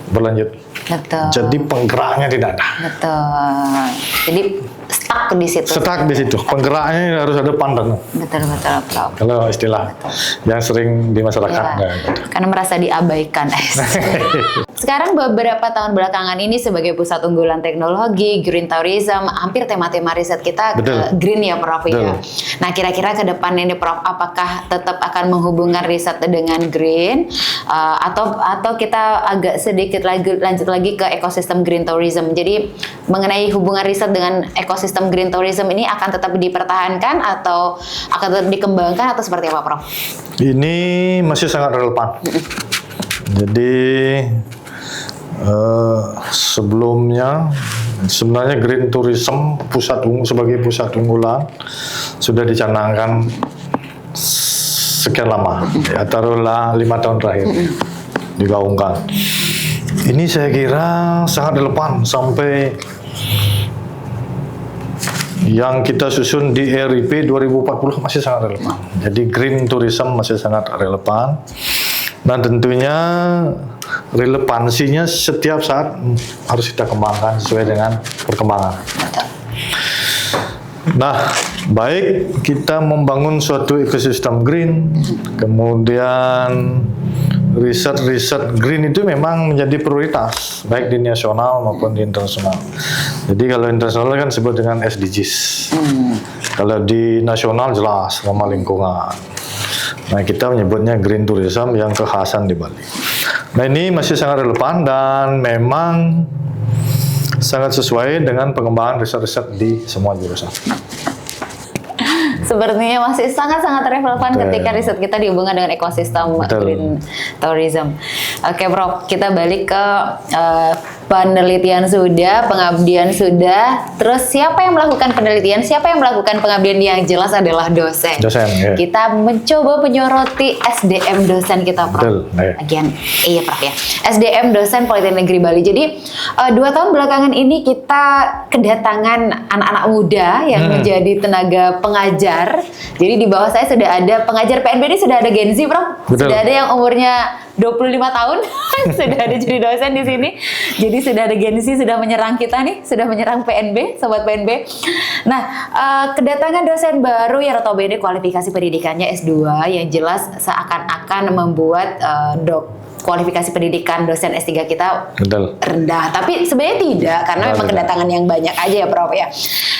berlanjut. Betul. Jadi penggeraknya tidak ada. Betul. Jadi stuck stuck di situ. Stuck di situ. Penggeraknya harus ada pandan. Betul Prof. Kalau istilah yang sering di masyarakat. Ya, karena merasa diabaikan. Sekarang beberapa tahun belakangan ini sebagai pusat unggulan teknologi, green tourism, hampir tema-tema riset kita ke green ya Prof ya. Nah kira-kira ke depan ini Prof, apakah tetap akan menghubungkan riset dengan green atau kita agak sedikit lanjut lagi ke ekosistem green tourism. Jadi mengenai hubungan riset dengan ekosistem green tourism ini akan tetap dipertahankan atau akan tetap dikembangkan atau seperti apa Prof? Ini masih sangat relevan. Jadi sebelumnya sebenarnya green tourism sebagai pusat unggulan sudah dicanangkan sekian lama, ya taruhlah 5 tahun terakhir digaungkan. Ini saya kira sangat relevan sampai yang kita susun di RIP 2040 masih sangat relevan. Jadi green tourism masih sangat relevan. Dan tentunya relevansinya setiap saat harus kita kembangkan sesuai dengan perkembangan. Nah, baik kita membangun suatu ekosistem green, kemudian riset green itu memang menjadi prioritas, baik di nasional maupun di internasional. Jadi kalau internasional kan disebut dengan SDGs. Kalau di nasional jelas ramah lingkungan. Nah, kita menyebutnya green tourism yang kekhasan di Bali. Nah, ini masih sangat relevan dan memang sangat sesuai dengan pengembangan riset-riset di semua jurusan. Sepertinya masih sangat-sangat relevan ketika riset kita dihubungkan dengan ekosistem green tourism. Oke, Prof, kita balik ke penelitian sudah, pengabdian sudah. Terus siapa yang melakukan penelitian? Siapa yang melakukan pengabdian? Yang jelas adalah dosen. Ya. Kita mencoba menyoroti SDM dosen kita, Prof. Iya, Prof ya. SDM dosen Politeknik Negeri Bali. Jadi 2 tahun belakangan ini kita kedatangan anak-anak muda yang menjadi tenaga pengajar. Jadi di bawah saya sudah ada pengajar PNB, ini sudah ada Gen Z, Prof. Sudah ada yang umurnya 25 tahun sudah ada jadi dosen di sini. Jadi sudah ada Gen Z, sudah menyerang kita nih, sudah menyerang PNB, sobat PNB. Nah, kedatangan dosen baru yang notabene kualifikasi pendidikannya S2 yang jelas seakan-akan membuat kualifikasi pendidikan dosen S3 kita rendah. Tapi sebenarnya tidak, karena memang kedatangan yang banyak aja ya Prof ya.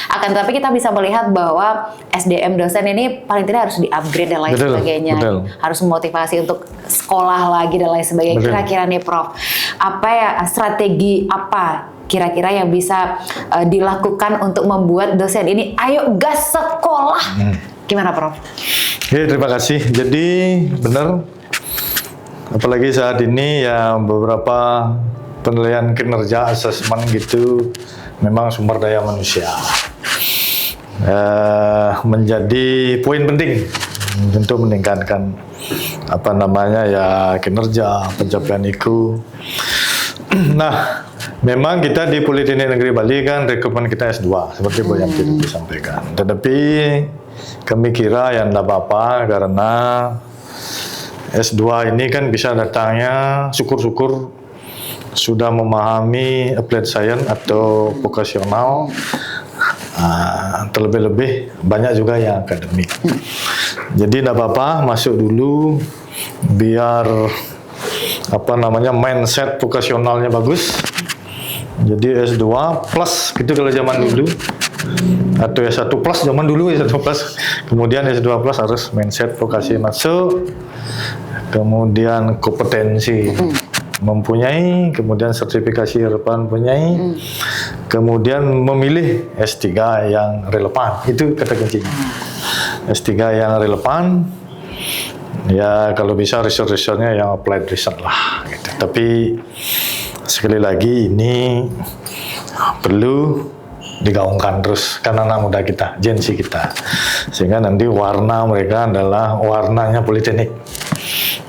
Akan tetapi kita bisa melihat bahwa SDM dosen ini paling tidak harus di-upgrade dan lain sebagainya. Harus memotivasi untuk sekolah lagi dan lain sebagainya. Kira-kira nih Prof, apa ya strategi apa kira-kira yang bisa dilakukan untuk membuat dosen ini ayo gas sekolah? Gimana Prof? Ya, terima kasih. Jadi benar. Apalagi saat ini ya beberapa penilaian kinerja asesmen gitu memang sumber daya manusia menjadi poin penting untuk meningkatkan kinerja pencapaian IQ. Nah, memang kita di Politeknik Negeri Bali kan rekrutmen kita S2 seperti yang disampaikan. Tetapi kami kira ya tidak apa-apa karena S2 ini kan bisa datangnya syukur-syukur sudah memahami applied science atau vokasional, terlebih-lebih banyak juga yang akademik. Jadi tidak apa-apa masuk dulu biar mindset vokasionalnya bagus. Jadi S2 plus gitu kalau zaman dulu, atau S1 plus zaman dulu, S1 plus, kemudian S2 plus harus mindset vokasi masuk, kemudian kompetensi mempunyai, kemudian sertifikasi relevan punyai, kemudian memilih S3 yang relevan. Itu kata kuncinya. S3 yang relevan, ya kalau bisa riset-risetnya yang applied research lah gitu. Tapi sekali lagi ini perlu digaungkan terus karena anak muda kita, Gen Z kita, sehingga nanti warna mereka adalah warnanya Politeknik.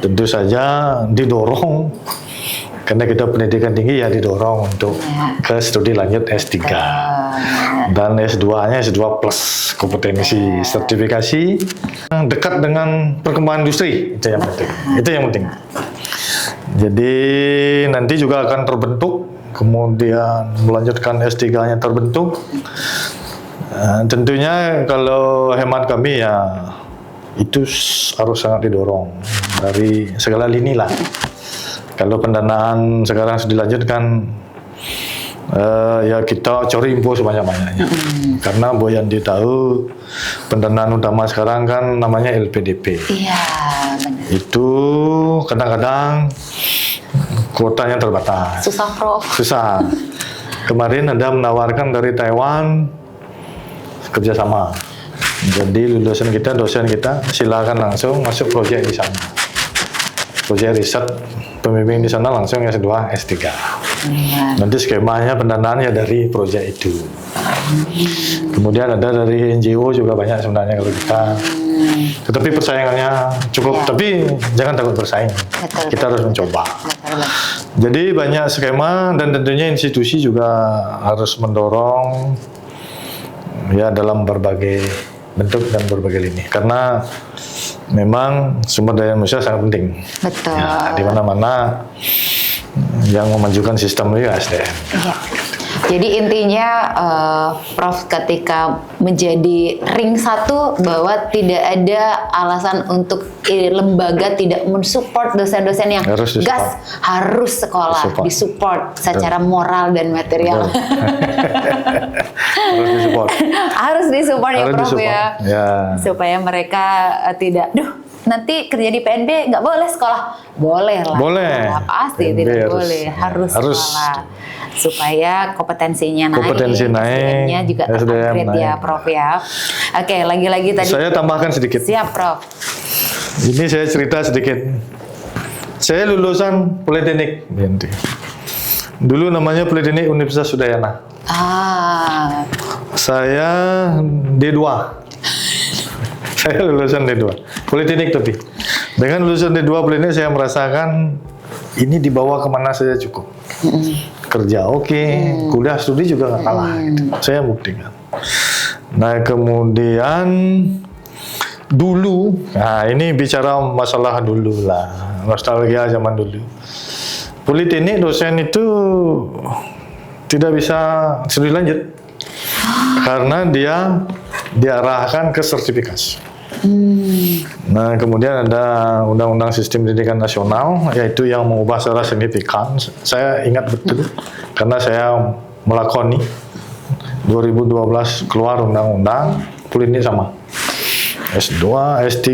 Tentu saja didorong karena kita pendidikan tinggi ya didorong untuk ke studi lanjut S3 dan S2-nya S2 plus kompetensi sertifikasi dekat dengan perkembangan industri, itu yang penting. Itu yang penting. Jadi nanti juga akan terbentuk, kemudian melanjutkan S3-nya terbentuk, Tentunya kalau hemat kami ya itu harus sangat didorong dari segala lini lah. Kalau pendanaan sekarang sudah dilanjutkan, ya kita cari info sebanyak-banyaknya. Karena Boyan tahu pendanaan utama sekarang kan namanya LPDP. Iya, benar. Itu kadang-kadang kuotanya terbatas. Susah, Prof. Susah. Kemarin ada menawarkan dari Taiwan kerjasama. Jadi lulusan kita, dosen kita, silakan langsung masuk proyek di sana. Proyek riset, pembimbing di sana langsung S2, S3. Iya. Nanti skemanya pendanaannya dari proyek itu. Kemudian ada dari NGO juga banyak sebenarnya kalau kita. Tetapi persaingannya cukup, tapi jangan takut bersaing. Betul, Kita harus mencoba. Betul. Jadi banyak skema dan tentunya institusi juga harus mendorong ya dalam berbagai bentuk dan berbagai lini. Karena memang sumber daya manusia sangat penting. Betul. Ya, di mana-mana yang memajukan sistem itu SDM. Iya. Jadi intinya Prof ketika menjadi ring 1 bahwa tidak ada alasan untuk lembaga tidak mensupport dosen-dosen yang Harus disupport. gas harus sekolah, disupport secara moral dan material. Harus disupport. Harus disupport ya Harus Prof disupport. ya. Ya. Supaya mereka tidak, nanti kerja di PNB nggak boleh sekolah. Boleh lah. Boleh. Sekolah pasti PNB tidak harus. boleh. Harus sekolah. Supaya kompetensinya naik. Kompetensi naik, SDM-nya juga SDM upgrade ya naik. Prof ya. Oke, lagi-lagi tadi. Saya tambahkan sedikit. Siap Prof. Ini saya cerita sedikit. Saya lulusan Politeknik BNT. Dulu namanya Politeknik Universitas Udayana. Saya D2. Saya lulusan D2. Politeknik tapi. Dengan lulusan D2 Politeknik saya merasakan ini dibawa kemana saja cukup. Kerja oke, kuliah studi juga nggak kalah. Gitu. Saya buktikan. Nah kemudian dulu, nah ini bicara masalah dulu lah, nostalgia zaman dulu. Politeknik dosen itu tidak bisa studi lanjut karena dia diarahkan ke sertifikasi. Nah kemudian ada Undang-Undang Sistem Pendidikan Nasional, yaitu yang mengubah secara signifikan. Saya ingat betul karena saya melakoni 2012 keluar undang-undang politeknik sama S2, S3,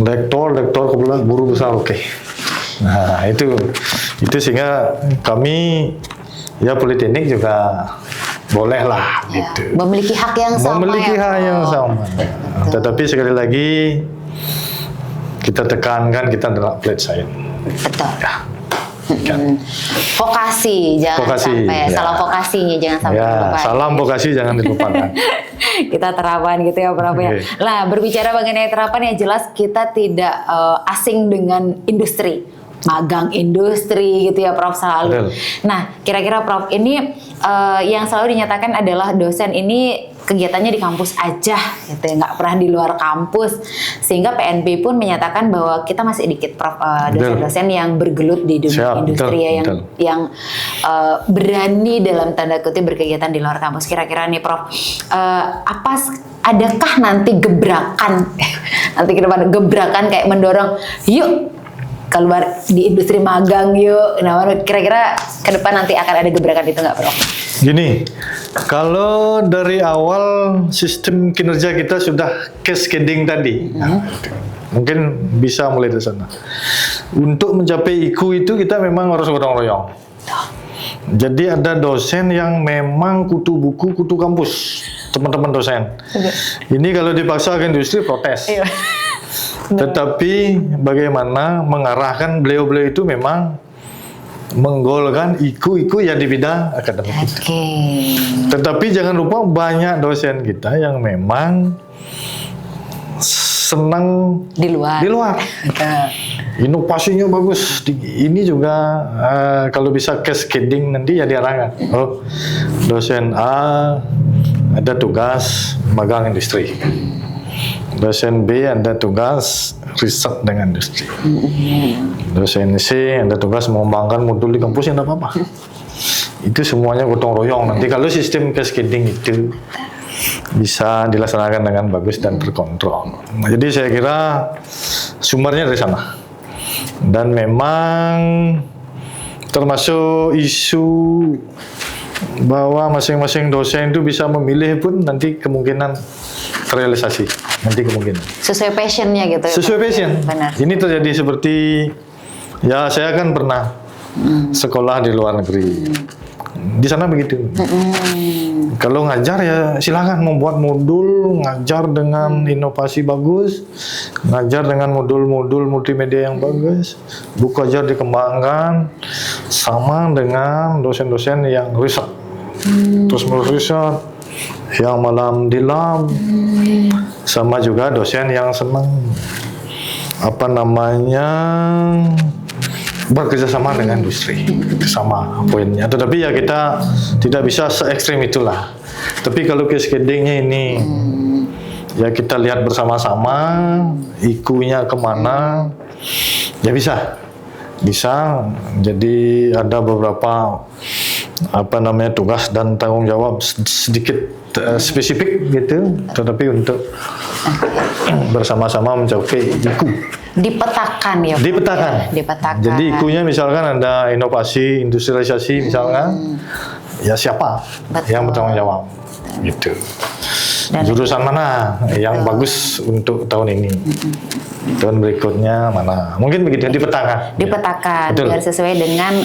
lektor kebetulan guru besar oke. Nah itu sehingga kami ya politeknik juga boleh lah gitu. Memiliki hak yang sama. Memiliki hak yang sama. Tetapi sekali lagi kita tekankan kita adalah applied science. Betul. Ya. Vokasi jangan sampai ya. salah vokasinya jangan sampai Ya, dilupakan. salam vokasi jangan dilupakan. Kita terapan gitu ya Prof ya. Oke. Nah berbicara mengenai terapan yang jelas kita tidak asing dengan industri. Magang industri gitu ya Prof selalu. Betul. Nah kira-kira Prof ini yang selalu dinyatakan adalah dosen ini kegiatannya di kampus aja gitu ya, nggak pernah di luar kampus, sehingga PNB pun menyatakan bahwa kita masih dikit Prof dosen-dosen yang bergelut di dunia industri ya, yang berani dalam tanda kutip berkegiatan di luar kampus. Kira-kira nih Prof adakah nanti gebrakan nanti ke depan gebrakan kayak mendorong yuk keluar di industri magang yuk. Nah, kira-kira ke depan nanti akan ada gebrakan itu nggak, Prof? Gini, kalau dari awal sistem kinerja kita sudah cascading tadi, nah, mungkin bisa mulai dari sana. Untuk mencapai IQ itu kita memang harus gotong royong. Jadi ada dosen yang memang kutu buku, kutu kampus, teman-teman dosen. Ini kalau dipaksa ke industri protes. Tetapi bagaimana mengarahkan beliau-beliau itu memang menggolkan IQ yang di bidang akademik itu. Tetapi jangan lupa banyak dosen kita yang memang senang di luar. Inovasinya bagus. Ini juga kalau bisa cascading nanti ya diarahkan. Oh, dosen A ada tugas magang industri. Dosen B ada tugas riset dengan industri. Dosen C ada tugas mengembangkan modul di kampus yang tidak apa-apa. itu semuanya gotong royong. Nanti kalau sistem cascading itu bisa dilaksanakan dengan bagus dan terkontrol. Nah, jadi saya kira sumbernya dari sana. Dan memang termasuk isu bahwa masing-masing dosen itu bisa memilih pun nanti kemungkinan terrealisasi. Nanti kemungkinan. Sesuai passionnya gitu. Sesuai passion. Benar. Ini terjadi seperti, ya saya kan pernah sekolah di luar negeri. Di sana begitu. Kalau ngajar ya silakan membuat modul, ngajar dengan inovasi bagus, ngajar dengan modul-modul multimedia yang bagus, buku ajar dikembangkan, sama dengan dosen-dosen yang riset, terus menerus riset, yang malam di lab, sama juga dosen yang senang bekerja sama dengan industri, itu sama poinnya. Tetapi ya kita tidak bisa se-ekstrim itulah. Tapi kalau cascadingnya ini, ya kita lihat bersama-sama, IQ-nya kemana, ya bisa. Jadi ada beberapa tugas dan tanggung jawab sedikit spesifik gitu, tetapi untuk bersama-sama mencapai IQ. Dipetakan ya. Dipetakan. Jadi IQ-nya misalkan ada inovasi, industrialisasi misalkan, ya siapa yang bertanggung jawab gitu. Dan jurusan mana yang bagus untuk tahun ini? Tahun berikutnya mana? Mungkin begitu, dipetakan. Dipetakan, ya. Biar sesuai dengan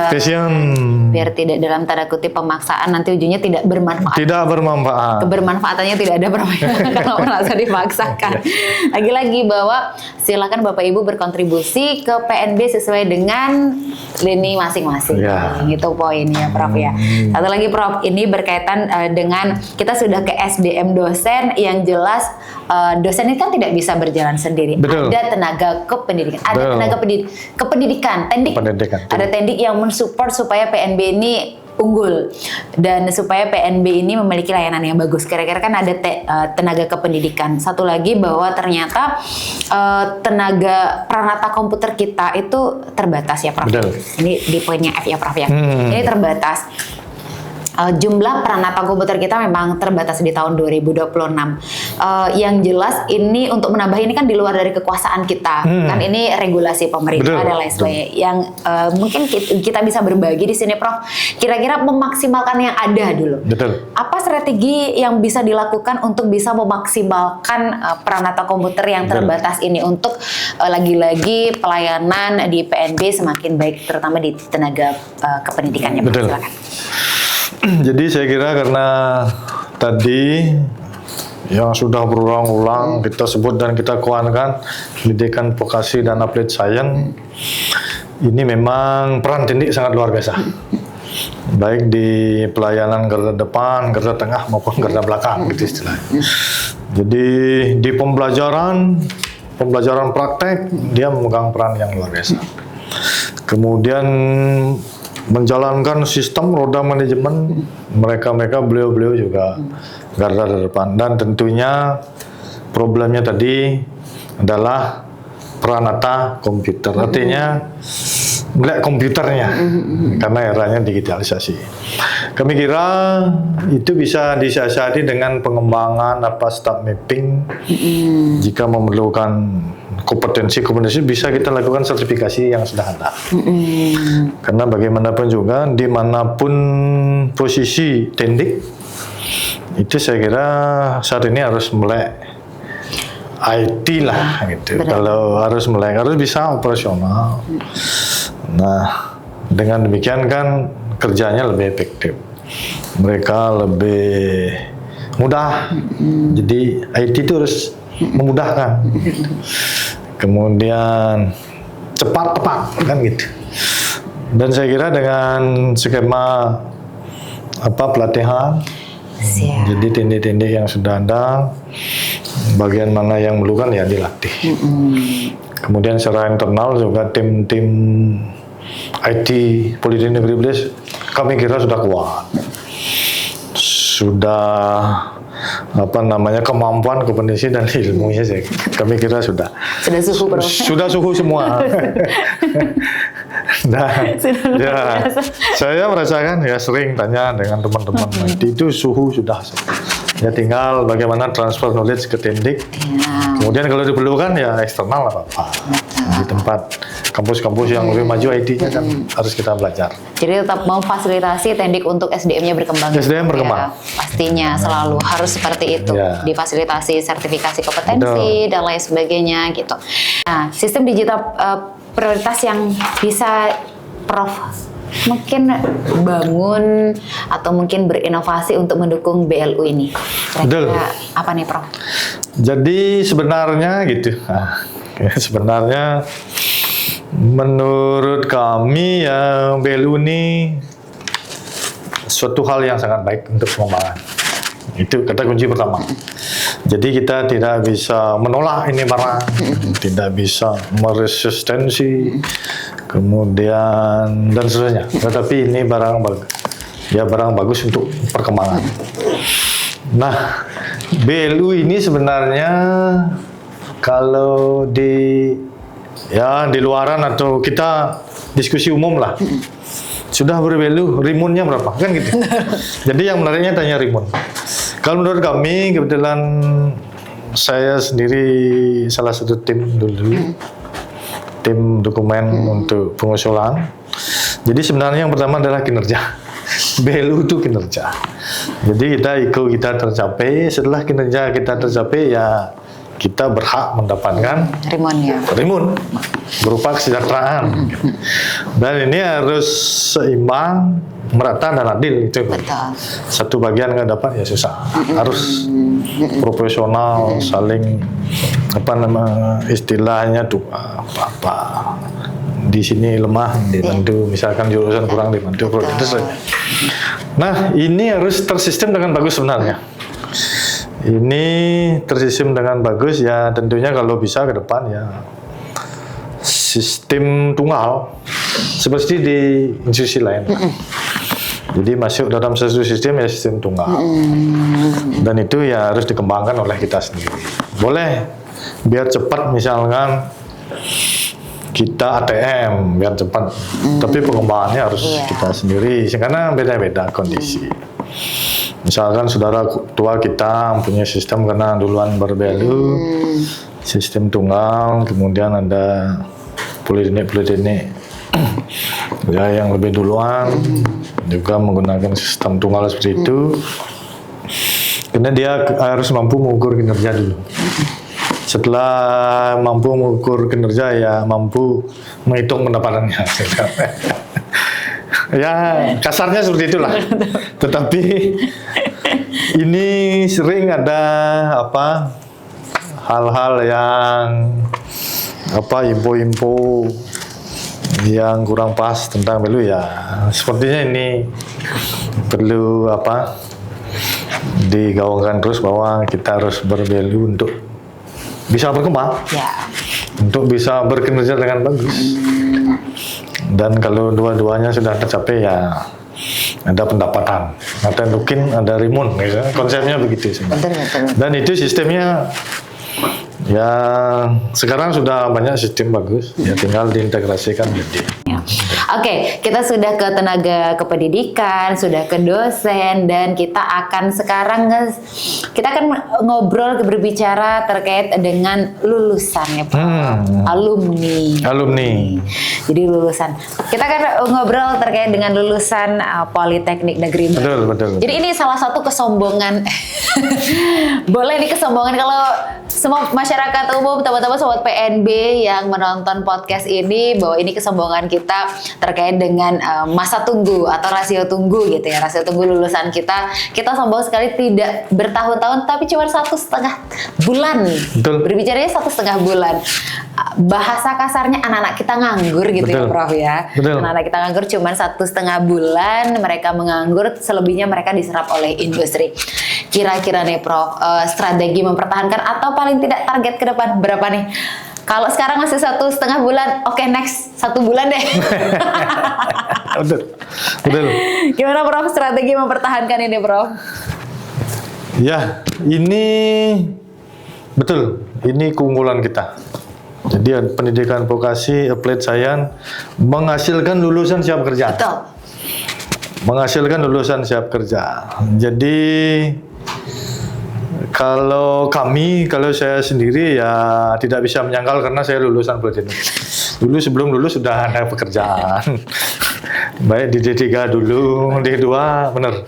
passion. Biar tidak dalam tanda kutip pemaksaan, nanti ujungnya tidak bermanfaat. Tidak bermanfaat. Kebermanfaatannya tidak ada kalau merasa dipaksakan. Lagi-lagi bahwa silakan Bapak Ibu berkontribusi ke PNB sesuai dengan lini masing-masing. Ya. Gitu poinnya Prof ya. Satu lagi Prof, ini berkaitan dengan kita sudah ke SDM dosen, yang jelas dosen ini kan tidak bisa berjalan sendiri. Betul. Ada tenaga kependidikan, ada Betul. tenaga kependidikan, tendik. Ada tendik yang mensupport supaya PNB ini unggul dan supaya PNB ini memiliki layanan yang bagus. Kira-kira kan ada tenaga kependidikan. Satu lagi bahwa ternyata tenaga peranata komputer kita itu terbatas ya Prof. Betul. Ini di poinnya F ya Prof ya. Ini terbatas. Jumlah peranata komputer kita memang terbatas di tahun 2026. Yang jelas ini untuk menambah ini kan di luar dari kekuasaan kita. Kan ini regulasi pemerintah dan lain sebagainya. Yang mungkin kita bisa berbagi di sini Prof. Kira-kira memaksimalkan yang ada dulu. Betul. Apa strategi yang bisa dilakukan untuk bisa memaksimalkan peranata komputer yang terbatas ini untuk lagi-lagi pelayanan di PNB semakin baik, terutama di tenaga kependidikannya. Betul. Silakan. Jadi saya kira karena tadi yang sudah berulang-ulang kita sebut dan kita kuatkan pendidikan vokasi dan applied science, ini memang peran tendik sangat luar biasa. Baik di pelayanan garda depan, garda tengah maupun garda belakang gitu istilahnya. Jadi di pembelajaran praktek dia memegang peran yang luar biasa. Kemudian menjalankan sistem roda manajemen, beliau juga garda terdepan. Dan tentunya problemnya tadi adalah peranata komputer, artinya melek komputernya karena eranya digitalisasi. Kami kira itu bisa disiasati dengan pengembangan staff mapping. Jika memerlukan kompetensi bisa kita lakukan sertifikasi yang sudah ada. Karena bagaimanapun juga dimanapun posisi tendik itu saya kira saat ini harus melek IT lah gitu. Kalau harus bisa operasional. Nah, dengan demikian kan kerjanya lebih efektif. Mereka lebih mudah. Jadi IT itu harus memudahkan. Kemudian cepat, tepat kan gitu. Dan saya kira dengan skema pelatihan, jadi tendik-tendik yang sudah ada, bagian mana yang memerlukan ya dilatih. Kemudian secara internal juga tim-tim IT Politeknik Negeri Belize kami kira sudah kuat, sudah kemampuan, kompetensi dan ilmunya kami kira sudah suhu Prof. Sudah suhu semua. Nah, Sudah luar ya, biasa. saya merasakan ya sering tanya dengan teman-teman itu suhu sudah. Ya tinggal bagaimana transfer knowledge ke Tindik. Ya. Kemudian kalau diperlukan ya eksternal lah Pak. Di tempat kampus-kampus yang lebih maju IT-nya kan harus kita belajar. Jadi tetap memfasilitasi Tindik untuk SDM-nya berkembang. SDM berkembang. Ya, pastinya selalu harus seperti itu. Ya. Difasilitasi sertifikasi kompetensi dan lain sebagainya gitu. Nah, sistem digital prioritas yang bisa Prof mungkin bangun atau mungkin berinovasi untuk mendukung BLU ini. Betul. Kira-kira apa nih Prof? Jadi sebenarnya gitu. Sebenarnya menurut kami ya BLU ini suatu hal yang sangat baik untuk pengembangan. Itu kata kunci pertama. Jadi kita tidak bisa menolak ini barang, tidak bisa meresistensi, kemudian dan seterusnya. Tetapi ini barang bagus, ya barang bagus untuk perkembangan. Nah, BLU ini sebenarnya kalau di luaran atau kita diskusi umum lah. Sudah berbelu, rimunnya berapa? Kan gitu. Jadi yang menariknya tanya rimun. Kalau menurut kami, kebetulan saya sendiri salah satu tim dulu. Tim dokumen untuk pengusulan. Jadi sebenarnya yang pertama adalah kinerja. BLU itu kinerja. Jadi kita tercapai, setelah kinerja kita tercapai ya kita berhak mendapatkan rimun berupa kesejahteraan. Dan ini harus seimbang, merata dan adil itu. Betul. Satu bagian nggak dapat ya susah. Harus profesional, saling istilahnya tuh apa di sini lemah dibantu, misalkan jurusan kurang dibantu. Itu saja. Nah, ini harus tersistem dengan bagus sebenarnya. Ini tersistem dengan bagus ya, tentunya kalau bisa ke depan ya sistem tunggal seperti di institusi lain. Jadi masuk dalam satu sistem ya sistem tunggal. Dan itu ya harus dikembangkan oleh kita sendiri. Boleh biar cepat misalkan kita ATM biar cepat, tapi pengembangannya harus kita sendiri karena beda-beda kondisi. Misalkan saudara tua kita punya sistem karena duluan berbelu, sistem tunggal, kemudian ada politeknik ya yang lebih duluan juga menggunakan sistem tunggal seperti itu. Karena dia harus mampu mengukur kinerja dulu. Setelah mampu mengukur kinerja ya mampu menghitung pendapatannya. Ya kasarnya seperti itulah. Tetapi ini sering ada hal-hal yang info-info yang kurang pas tentang BLU ya. Sepertinya ini perlu digaungkan terus bahwa kita harus berbelu untuk bisa berkembang, untuk bisa berkinerja dengan bagus. Dan kalau dua-duanya sudah tercapai ya ada pendapatan, ada mungkin ada rimun, konsepnya begitu sebenarnya. Dan itu sistemnya ya sekarang sudah banyak sistem bagus, ya tinggal diintegrasikan jadi. Oke, kita sudah ke tenaga kependidikan, sudah ke dosen, dan kita akan sekarang ngobrol berbicara terkait dengan lulusan ya Pak. Alumni. Jadi lulusan. Kita akan ngobrol terkait dengan lulusan Politeknik Negeri. Betul. Jadi ini salah satu kesombongan. Boleh nih kesombongan kalau semua masyarakat umum, teman-teman sobat PNB yang menonton podcast ini, bahwa ini kesombongan kita terkait dengan masa tunggu atau rasio tunggu gitu ya, rasio tunggu lulusan kita sombong sekali tidak bertahun-tahun tapi cuma 1,5 bulan. Betul. Berbicaranya 1,5 bulan. Bahasa kasarnya anak-anak kita nganggur gitu. Betul. Ya Prof ya. Betul. Anak-anak kita nganggur cuma 1,5 bulan, mereka menganggur, selebihnya mereka diserap oleh industri. Kira-kira nih Prof, strategi mempertahankan atau paling tidak target ke depan berapa nih? Kalau sekarang masih 1,5 bulan, oke, next 1 bulan deh. Betul. Gimana Prof strategi mempertahankan ini Prof? Ya, ini betul. Ini keunggulan kita. Jadi pendidikan vokasi applied science menghasilkan lulusan siap kerja. Betul. Menghasilkan lulusan siap kerja. Jadi kalau saya sendiri ya tidak bisa menyangkal karena saya lulusan politeknik. Dulu sebelum lulus sudah ada pekerjaan. Baik di D3 dulu, D2 benar.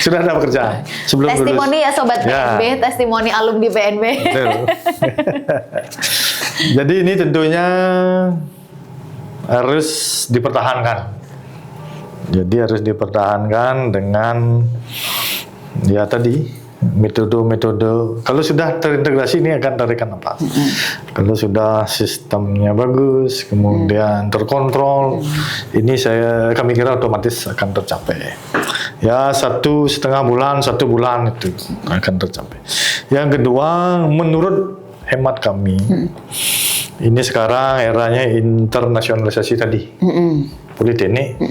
Sudah ada pekerjaan sebelum testimoni lulus. Ya sobat PNB, testimoni alumni PNB. Jadi ini tentunya harus dipertahankan. Jadi harus dipertahankan dengan ya tadi metode-metode. Kalau sudah terintegrasi ini akan tarikan apa? Kalau sudah sistemnya bagus, kemudian terkontrol, ini kami kira otomatis akan tercapai. Ya 1,5 bulan, 1 bulan itu akan tercapai. Yang kedua, menurut hemat kami, ini sekarang eranya internasionalisasi tadi. Politeknik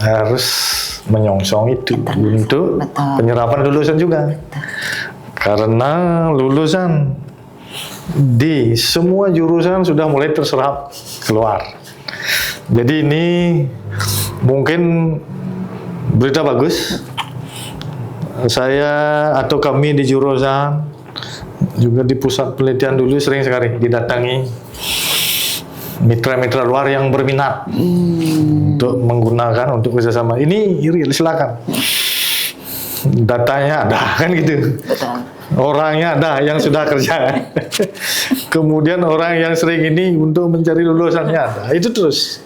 harus menyongsong itu untuk penyerapan lulusan juga. Karena lulusan di semua jurusan sudah mulai terserap keluar. Jadi ini mungkin berita bagus. Saya atau kami di jurusan juga di pusat penelitian dulu sering sekali didatangi mitra-mitra luar yang berminat untuk menggunakan untuk kerjasama. Ini silakan. Datanya ada kan gitu. Betul. Orangnya ada yang sudah kerja. Kemudian orang yang sering ini untuk mencari lulusannya ada. Itu terus.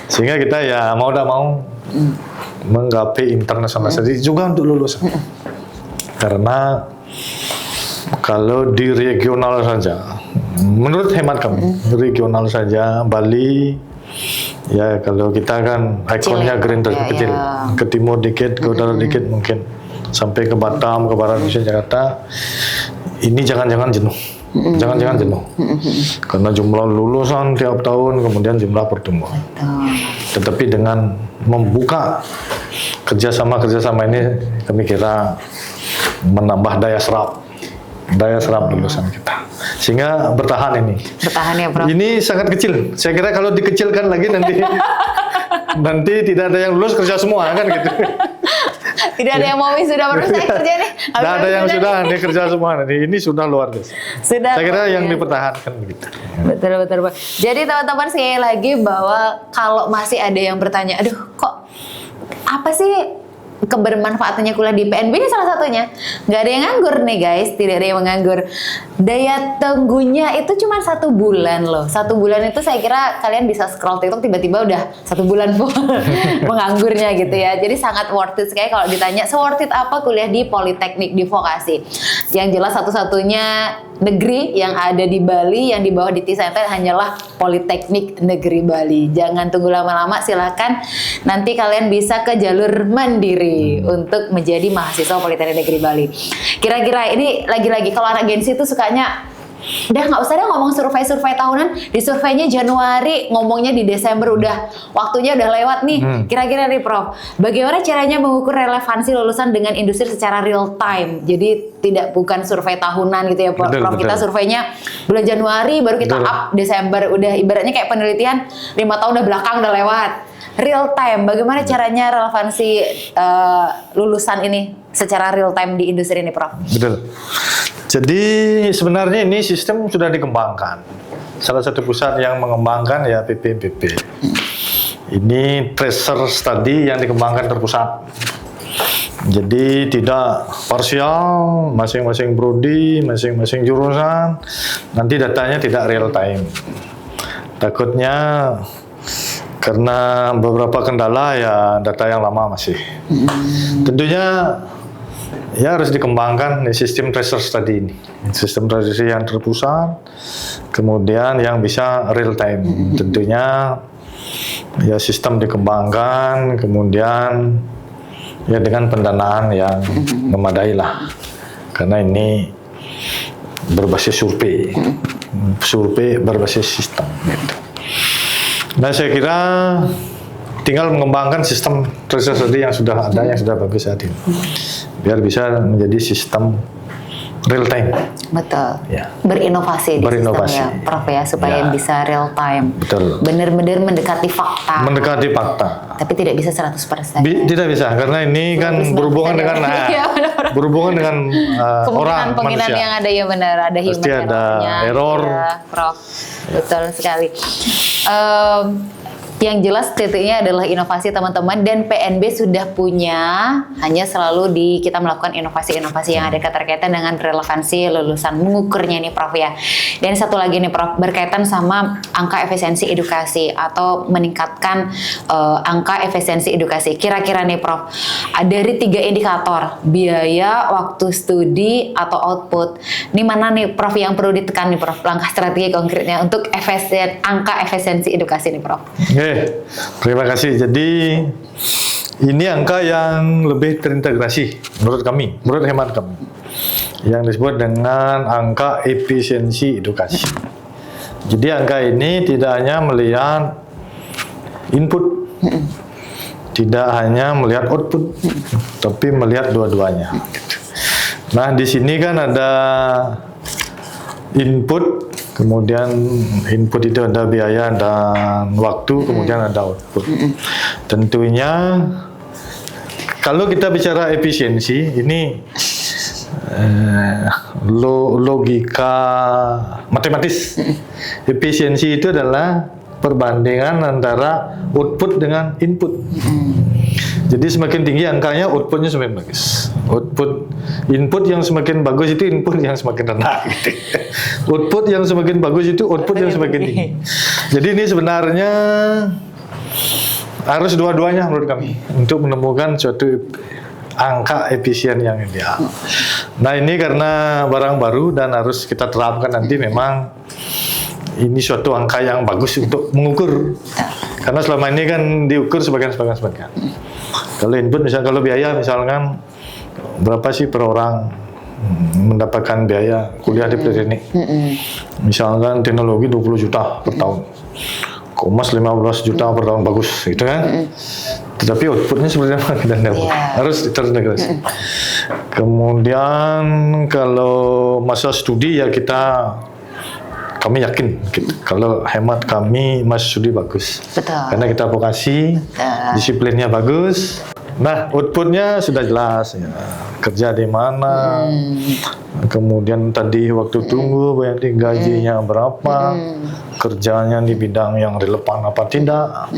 Sehingga kita ya mau tidak mau menggapai internasionalisasi juga untuk lulusan. Karena kalau di regional saja, menurut hemat kami, regional saja, Bali, ya kalau kita kan ikonnya green kecil, ke timur dikit, ke utara dikit mungkin, sampai ke Batam, ke barat Indonesia, Jakarta, ini jangan-jangan jenuh. Jangan-jangan jenuh. Karena jumlah lulusan tiap tahun, kemudian jumlah pertumbuhan. Tetapi dengan membuka kerjasama ini, kami kira menambah daya serap lulusan kita, sehingga bertahan ini. Bertahan ya, Prof. Ini sangat kecil. Saya kira kalau dikecilkan lagi nanti tidak ada yang lulus kerja semua kan gitu. Tidak ada yang mau sudah baru saya kerja nih. Tidak ada yang sudah nih kerja semua. Ini sudah luar biasa. Saya kira yang dipertahankan begitu. Betul. Jadi teman-teman sekali lagi bahwa kalau masih ada yang bertanya, aduh kok apa sih kebermanfaatannya kuliah di PNB, ini salah satunya. Nggak ada yang nganggur nih guys, tidak ada yang menganggur. Daya tunggunya itu cuma 1 bulan loh. 1 bulan itu saya kira kalian bisa scroll TikTok tiba-tiba udah 1 bulan menganggurnya gitu ya. Jadi sangat worth it sekali kalau ditanya se-worth it apa kuliah di Politeknik di vokasi. Yang jelas satu-satunya negeri yang ada di Bali yang di bawah Dikti Saintek hanyalah Politeknik Negeri Bali. Jangan tunggu lama-lama, silakan nanti kalian bisa ke jalur mandiri untuk menjadi mahasiswa Politeknik Negeri Bali. Kira-kira ini lagi-lagi kalau anak Gen Z itu sukanya udah nggak usah deh ngomong survei tahunan, di surveinya Januari, ngomongnya di Desember, udah waktunya udah lewat nih. Kira-kira nih Prof, bagaimana caranya mengukur relevansi lulusan dengan industri secara real time? Jadi bukan survei tahunan gitu ya Prof. Kita surveinya bulan Januari baru kita up Desember, udah ibaratnya kayak penelitian 5 tahun udah belakang udah lewat. Real time, bagaimana caranya relevansi lulusan ini secara real time di industri ini Prof? Betul. Jadi sebenarnya ini sistem sudah dikembangkan. Salah satu pusat yang mengembangkan ya PPMPP. Ini tracer study yang dikembangkan terpusat. Jadi tidak parsial, masing-masing prodi, masing-masing jurusan, nanti datanya tidak real time. Takutnya karena beberapa kendala ya data yang lama masih. Tentunya ya harus dikembangkan sistem tracer study ini. Sistem tracer yang terpusat, kemudian yang bisa real time. Tentunya ya sistem dikembangkan, kemudian ya dengan pendanaan yang memadai lah. Karena ini berbasis survei berbasis sistem. Gitu. Nah saya kira tinggal mengembangkan sistem tracer study yang sudah ada, yang sudah bagus saat ini. Biar bisa menjadi sistem real time. Betul. Ya. Berinovasi di Berinovasi. sistem ya, Prof ya, supaya Ya. bisa real time. Betul. Benar-benar mendekati fakta. Mendekati fakta. Tapi tidak bisa 100%. Tidak bisa karena ini kan 99% berhubungan ya. dengan Iya, benar-benar. berhubungan dengan orang Kemungkinan-kemungkinan manusia. yang ada ya benar, ada human Pasti ada error-nya, error. ya, Prof. Betul sekali. Yang jelas titiknya adalah inovasi teman-teman, dan PNB sudah punya, hanya selalu kita melakukan inovasi-inovasi yang ada keterkaitan dengan relevansi lulusan, mengukurnya nih Prof ya. Dan satu lagi nih Prof, berkaitan sama angka efisiensi edukasi atau meningkatkan angka efisiensi edukasi. Kira-kira nih Prof, dari 3 indikator, biaya, waktu studi, atau output, ini mana nih Prof yang perlu ditekan nih Prof, langkah strategi konkretnya untuk angka efisiensi edukasi nih Prof? Terima kasih. Jadi ini angka yang lebih terintegrasi menurut kami, menurut hemat kami, yang disebut dengan angka efisiensi edukasi. Jadi angka ini tidak hanya melihat input, tidak hanya melihat output, tapi melihat dua-duanya. Nah, di sini kan ada input, kemudian input itu ada biaya dan waktu, kemudian ada output. Tentunya kalau kita bicara efisiensi, ini logika matematis. Efisiensi itu adalah perbandingan antara output dengan input. Jadi semakin tinggi angkanya, outputnya semakin bagus. Input yang semakin bagus itu input yang semakin rendah. Gitu. Output yang semakin bagus itu output yang semakin tinggi. Jadi ini sebenarnya harus dua-duanya menurut kami untuk menemukan suatu angka efisien yang ideal. Nah ini karena barang baru dan harus kita terapkan nanti, memang ini suatu angka yang bagus untuk mengukur. Karena selama ini kan diukur sebagian. Kalau input kalau biaya misalkan berapa sih per orang mendapatkan biaya kuliah di Politeknik. Misalkan teknologi 20 juta per tahun. Komas 15 juta per tahun, bagus gitu kan. Tetapi outputnya seperti apa kita dapat. Harus terintegrasi. Kemudian kalau masa studi ya kami yakin gitu. Kalau hemat kami masa studi bagus. Betul. Karena kita vokasi, disiplinnya bagus. Nah, outputnya sudah jelas ya. Kerja di mana, kemudian tadi waktu tunggu, berarti gajinya berapa, kerjanya di bidang yang relevan apa tidak,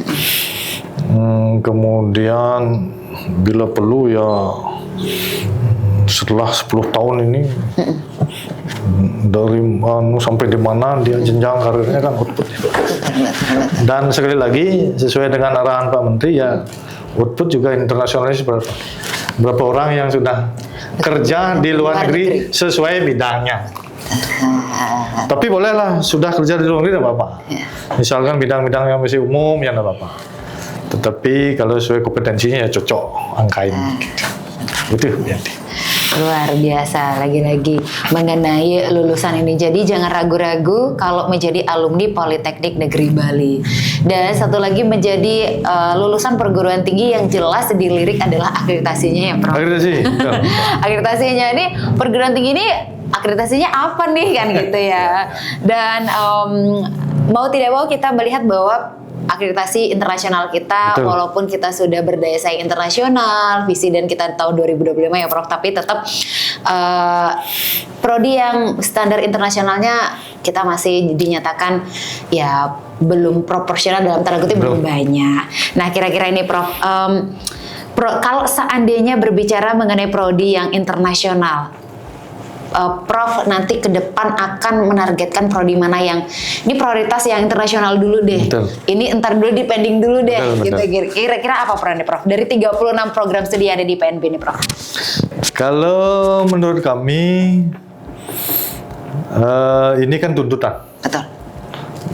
kemudian bila perlu ya setelah 10 tahun ini dari sampai di mana dia jenjang karirnya kan outputnya. Dan sekali lagi sesuai dengan arahan Pak Menteri ya, output juga internasionalis berapa orang yang sudah kerja di luar negeri sesuai bidangnya. Tapi bolehlah sudah kerja di luar negeri tidak apa-apa. Misalkan bidang-bidang yang masih umum ya tidak apa-apa. Tetapi kalau sesuai kompetensinya ya cocok angka ini. Itu berarti. Luar biasa, lagi-lagi mengenai lulusan ini. Jadi jangan ragu-ragu kalau menjadi alumni Politeknik Negeri Bali. Dan satu lagi, menjadi lulusan perguruan tinggi yang jelas dilirik adalah akreditasinya ya Prof. Akreditasi. Akreditasinya ini, perguruan tinggi ini akreditasinya apa nih kan gitu ya. Dan mau tidak mau kita melihat bahwa akreditasi internasional kita, betul, walaupun kita sudah berdaya saing internasional, visi dan kita tahun 2025 ya Prof, tapi tetap prodi yang standar internasionalnya kita masih dinyatakan ya belum proporsional, dalam tanda kutip belum banyak. Nah kira-kira ini Prof, kalau seandainya berbicara mengenai prodi yang internasional, Prof nanti ke depan akan menargetkan prodi mana yang ini prioritas yang internasional dulu deh. Betul. Ini entar dulu di pending dulu deh. Betul, gitu. Kira-kira apa perannya Prof? Dari 36 program studi yang ada di PNB nih Prof. Kalau menurut kami ini kan tuntutan. Betul.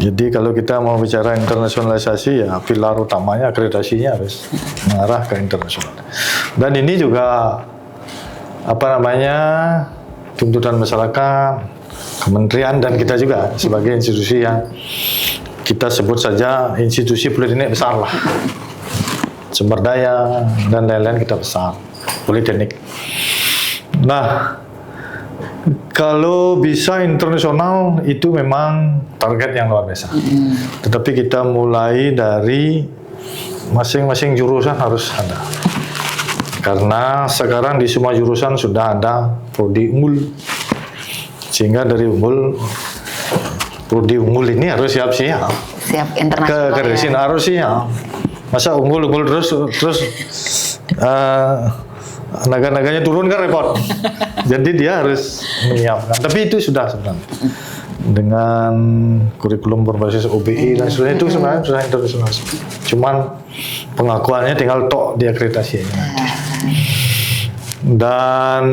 Jadi kalau kita mau bicara internasionalisasi ya pilar utamanya akreditasinya harus mengarah ke internasional. Dan ini juga tuntutan masyarakat, kementerian, dan kita juga sebagai institusi yang kita sebut saja institusi politeknik besar lah. Sumber daya dan lain-lain kita besar, politeknik. Nah, Kalau bisa internasional itu memang target yang luar biasa. Tetapi kita mulai dari masing-masing jurusan harus ada. Karena sekarang di semua jurusan sudah ada prodi unggul. Sehingga dari prodi unggul ini harus siap-siap. Siap internasional. Ke harus siap. Masa unggul terus naga-naganya turun kan repot. Jadi dia harus menyiapkan. Tapi itu sudah sebenarnya dengan kurikulum berbasis OBI dan sebagainya itu sebenarnya sudah internasional. Cuman pengakuannya tinggal tok diakreditasi. Dan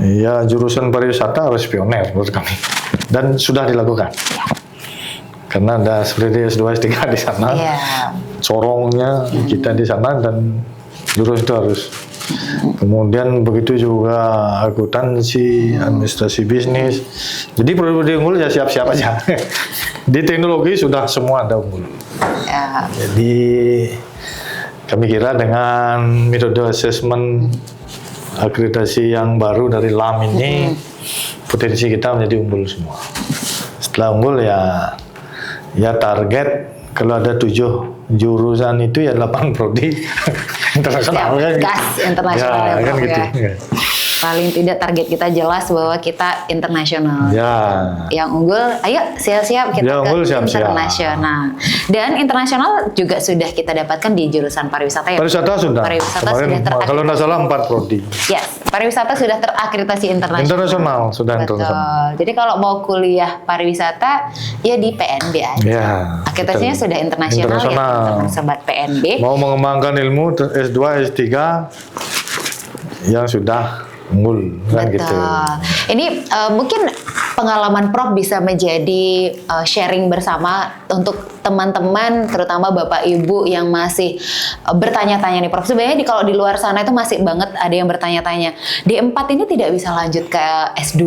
ya jurusan pariwisata harus pioner menurut kami. Dan sudah dilakukan. Karena ada seperti S2, S3 di sana. Corongnya kita di sana dan jurusan itu harus. Kemudian begitu juga akuntansi, administrasi bisnis. Jadi prodi unggul ya siap-siap aja. Di teknologi sudah semua ada unggul. Jadi kami kira dengan metode assessment akreditasi yang baru dari LAM ini potensi kita menjadi unggul semua. Setelah unggul ya target kalau ada 7 jurusan itu ya 8 prodi internasional kan. Gas internasional ya, kan gitu. Ya. Paling tidak target kita jelas bahwa kita internasional. Yang unggul, ayo siap-siap kita ke internasional. Dan internasional juga sudah kita dapatkan di jurusan pariwisata ya. Pariwisata sudah. Pariwisata kemarin, sudah kalau tidak salah 4 prodi. Yes, pariwisata sudah terakreditasi internasional. Internasional sudah. Betul. Internasional. Jadi kalau mau kuliah pariwisata ya di PNB aja. Ya, akreditasinya sudah internasional ya, teman-teman sobat PNB. Mau mengembangkan ilmu S2, S3 yang sudah unggul kan gitu. Ini mungkin pengalaman Prof bisa menjadi sharing bersama untuk teman-teman, terutama Bapak Ibu yang masih bertanya-tanya nih Prof. Sebenarnya kalau di luar sana itu masih banget ada yang bertanya-tanya. D4 ini tidak bisa lanjut ke S2,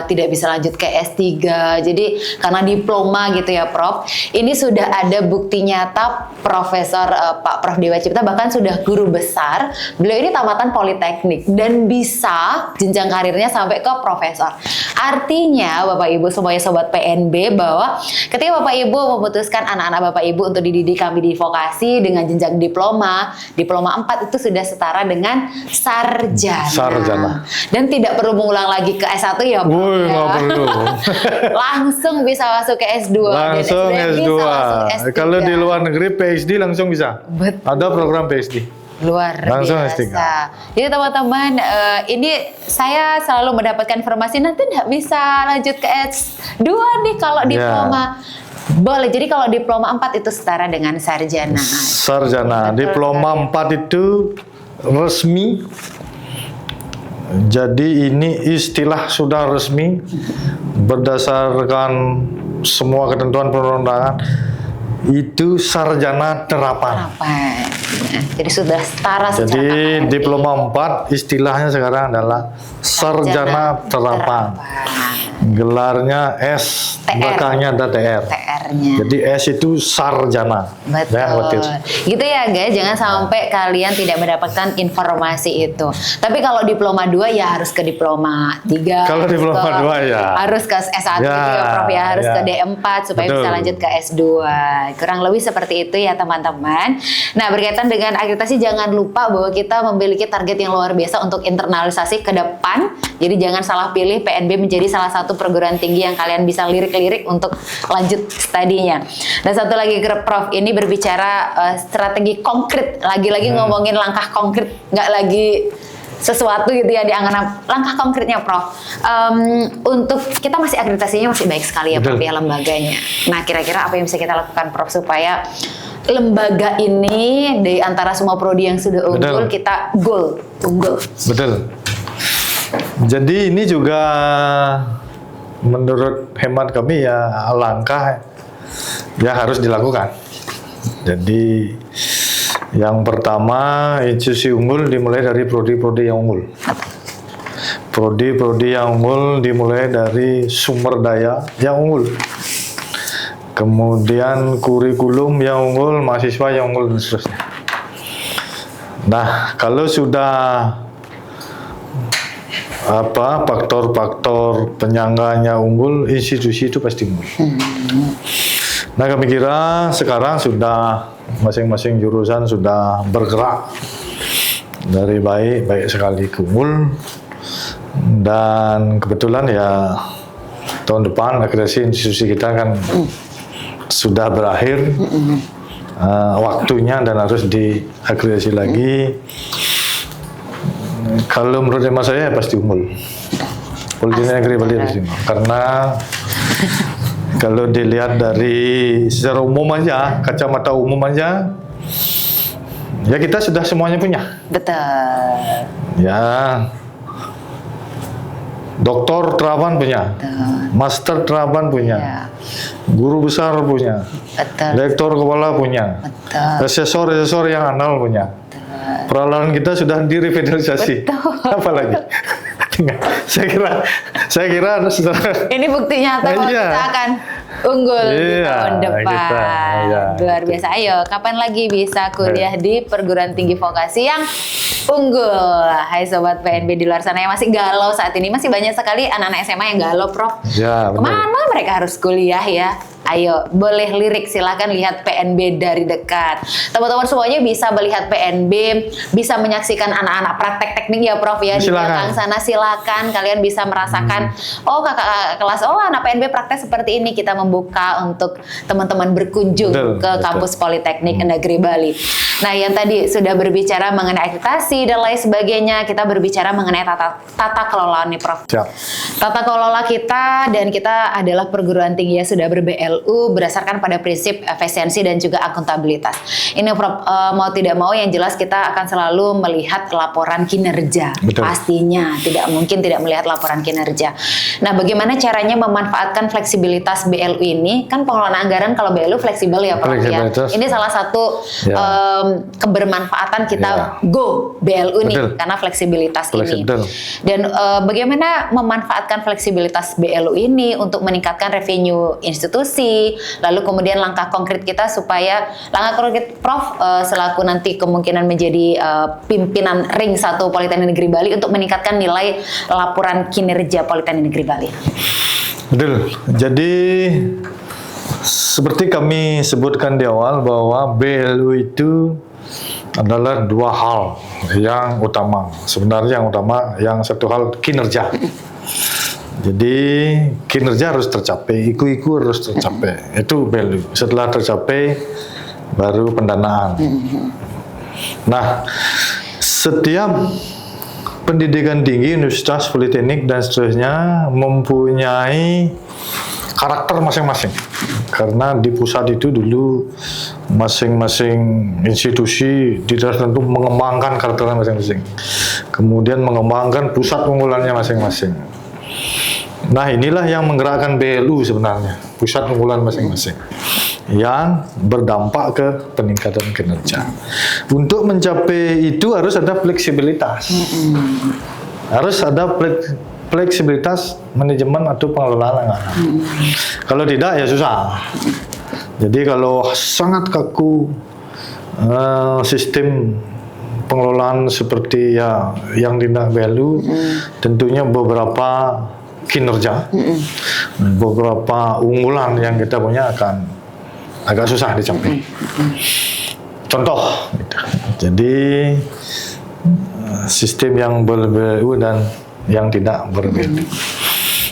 tidak bisa lanjut ke S3. Jadi karena diploma gitu ya Prof. Ini sudah ada bukti nyata Profesor Pak Prof Dewa Cipta bahkan sudah guru besar. Beliau ini tamatan politeknik dan bisa jenjang karirnya sampai ke profesor. Artinya Bapak Ibu semuanya sobat PNB bahwa ketika Bapak Ibu memutuskan anak-anak Bapak Ibu untuk dididik kami di vokasi dengan jenjang diploma 4 itu sudah setara dengan sarjana. Dan tidak perlu mengulang lagi ke S1 ya Pak. Nggak perlu. Langsung bisa masuk ke S2. Langsung S2. S3. Kalau di luar negeri PhD langsung bisa. Betul. Ada program PhD. Luar langsung biasa. S3. Jadi teman-teman, ini saya selalu mendapatkan informasi nanti nggak bisa lanjut ke S2 nih kalau diploma. Boleh, jadi kalau diploma 4 itu setara dengan sarjana. Sarjana, diploma 4 itu resmi. Jadi ini istilah sudah resmi berdasarkan semua ketentuan perundang-undangan. Itu sarjana terapan. Jadi sudah setara secara Jadi diploma 4 istilahnya sekarang adalah sarjana terapan. Gelarnya S, belakangnya ada TR. Jadi S itu sarjana. Betul. Gitu ya guys, jangan sampai kalian tidak mendapatkan informasi itu. Tapi kalau diploma 2 ya harus ke diploma 3. Kalau diploma 2 ya harus ke S1 ya Prof ya, harus ke D4 supaya bisa lanjut ke S2. Kurang lebih seperti itu ya teman-teman. Nah, berkaitan dengan akreditasi jangan lupa bahwa kita memiliki target yang luar biasa untuk internalisasi ke depan. Jadi jangan salah pilih PNB menjadi salah satu perguruan tinggi yang kalian bisa lirik-lirik untuk lanjut studinya. Dan satu lagi Prof, ini berbicara strategi konkret, lagi-lagi ngomongin langkah konkret, nggak lagi sesuatu gitu ya dianggap langkah konkretnya Prof. Untuk kita masih akreditasinya masih baik sekali ya Prof ya lembaganya. Nah, kira-kira apa yang bisa kita lakukan Prof supaya lembaga ini di antara semua prodi yang sudah unggul kita unggul. Betul. Jadi ini juga menurut hemat kami ya langkah ya harus dilakukan. Jadi yang pertama institusi unggul dimulai dari prodi-prodi yang unggul. Prodi-prodi yang unggul dimulai dari sumber daya yang unggul. Kemudian kurikulum yang unggul, mahasiswa yang unggul dan seterusnya. Nah, kalau sudah apa faktor-faktor penyangganya unggul, institusi itu pasti unggul. Nah, kami kira sekarang sudah masing-masing jurusan sudah bergerak dari baik sekali ke unggul, dan kebetulan ya tahun depan akreditasi institusi kita kan sudah berakhir waktunya dan harus diakreditasi lagi. Kalau menurut hemat saya pasti unggul. Politeknik Negeri Bali pasti unggul. Karena kalau dilihat dari secara umum aja, kacamata umum aja, ya kita sudah semuanya punya. Betul. Ya, doktor terapan punya, master terapan punya, Ya. guru besar punya, Betul. lektor kepala punya, Betul. asesor yang anal punya. Peralatan kita sudah direvitalisasi. Apalagi? saya kira Ini bukti nyata kalau Iya. kita akan unggul di Iya, tahun depan. iya, Luar gitu. biasa. Ayo, kapan lagi bisa kuliah di perguruan tinggi vokasi yang unggul? Hai Sobat PNB di luar sana yang masih galau saat ini. Masih banyak sekali anak-anak SMA yang galau, Prof. Ya, benar. Kemana mereka harus kuliah ya? Ayo, boleh lirik, silahkan lihat PNB dari dekat. Teman-teman semuanya bisa melihat PNB, bisa menyaksikan anak-anak praktek teknik ya Prof ya. Di Silakan. belakang sana silakan kalian bisa merasakan, oh kakak kelas, oh anak PNB praktek seperti ini. Kita membuka untuk teman-teman berkunjung Betul, ke betul. kampus Politeknik Negeri Bali. Nah, yang tadi sudah berbicara mengenai akreditasi dan lain sebagainya, kita berbicara mengenai tata kelola nih Prof. Siap. Tata kelola kita, dan kita adalah perguruan tinggi yang sudah ber-BLU berdasarkan pada prinsip efisiensi dan juga akuntabilitas. Ini Prof, mau tidak mau yang jelas kita akan selalu melihat laporan kinerja. Betul. Pastinya tidak mungkin tidak melihat laporan kinerja. Nah, bagaimana caranya memanfaatkan fleksibilitas BLU ini? Kan pengelolaan anggaran kalau BLU fleksibel ya Prof ya. Fleksibilitas. Ini salah satu Ya. kebermanfaatan kita Ya. go BLU nih Betul. karena fleksibilitas ini. Betul. Dan bagaimana memanfaatkan fleksibilitas BLU ini untuk meningkatkan revenue institusi, lalu kemudian langkah konkret kita supaya langkah konkret Prof selaku nanti kemungkinan menjadi pimpinan Ring 1 Politeknik Negeri Bali untuk meningkatkan nilai laporan kinerja Politeknik Negeri Bali. Betul. Jadi seperti kami sebutkan di awal bahwa BLU itu adalah dua hal yang utama. Sebenarnya yang utama, yang satu hal kinerja. Jadi kinerja harus tercapai, iku harus tercapai. Itu BLU. Setelah tercapai, baru pendanaan. Nah, setiap pendidikan tinggi, universitas, politeknik dan seterusnya mempunyai karakter masing-masing. Karena di pusat itu dulu masing-masing institusi tidak tentu mengembangkan karakternya masing-masing. Kemudian mengembangkan pusat unggulannya masing-masing. Nah, inilah yang menggerakkan BLU sebenarnya, pusat unggulan masing-masing yang berdampak ke peningkatan kinerja. Untuk mencapai itu harus ada fleksibilitas. Harus ada fleksibilitas manajemen atau pengelolaan anggaran. Kalau tidak ya susah. Jadi kalau sangat kaku sistem pengelolaan seperti ya yang tidak BLU, tentunya beberapa kinerja, beberapa unggulan yang kita punya akan agak susah dicapai. Contoh, gitu. Jadi sistem yang ber-BLU dan yang tidak ber-BLU.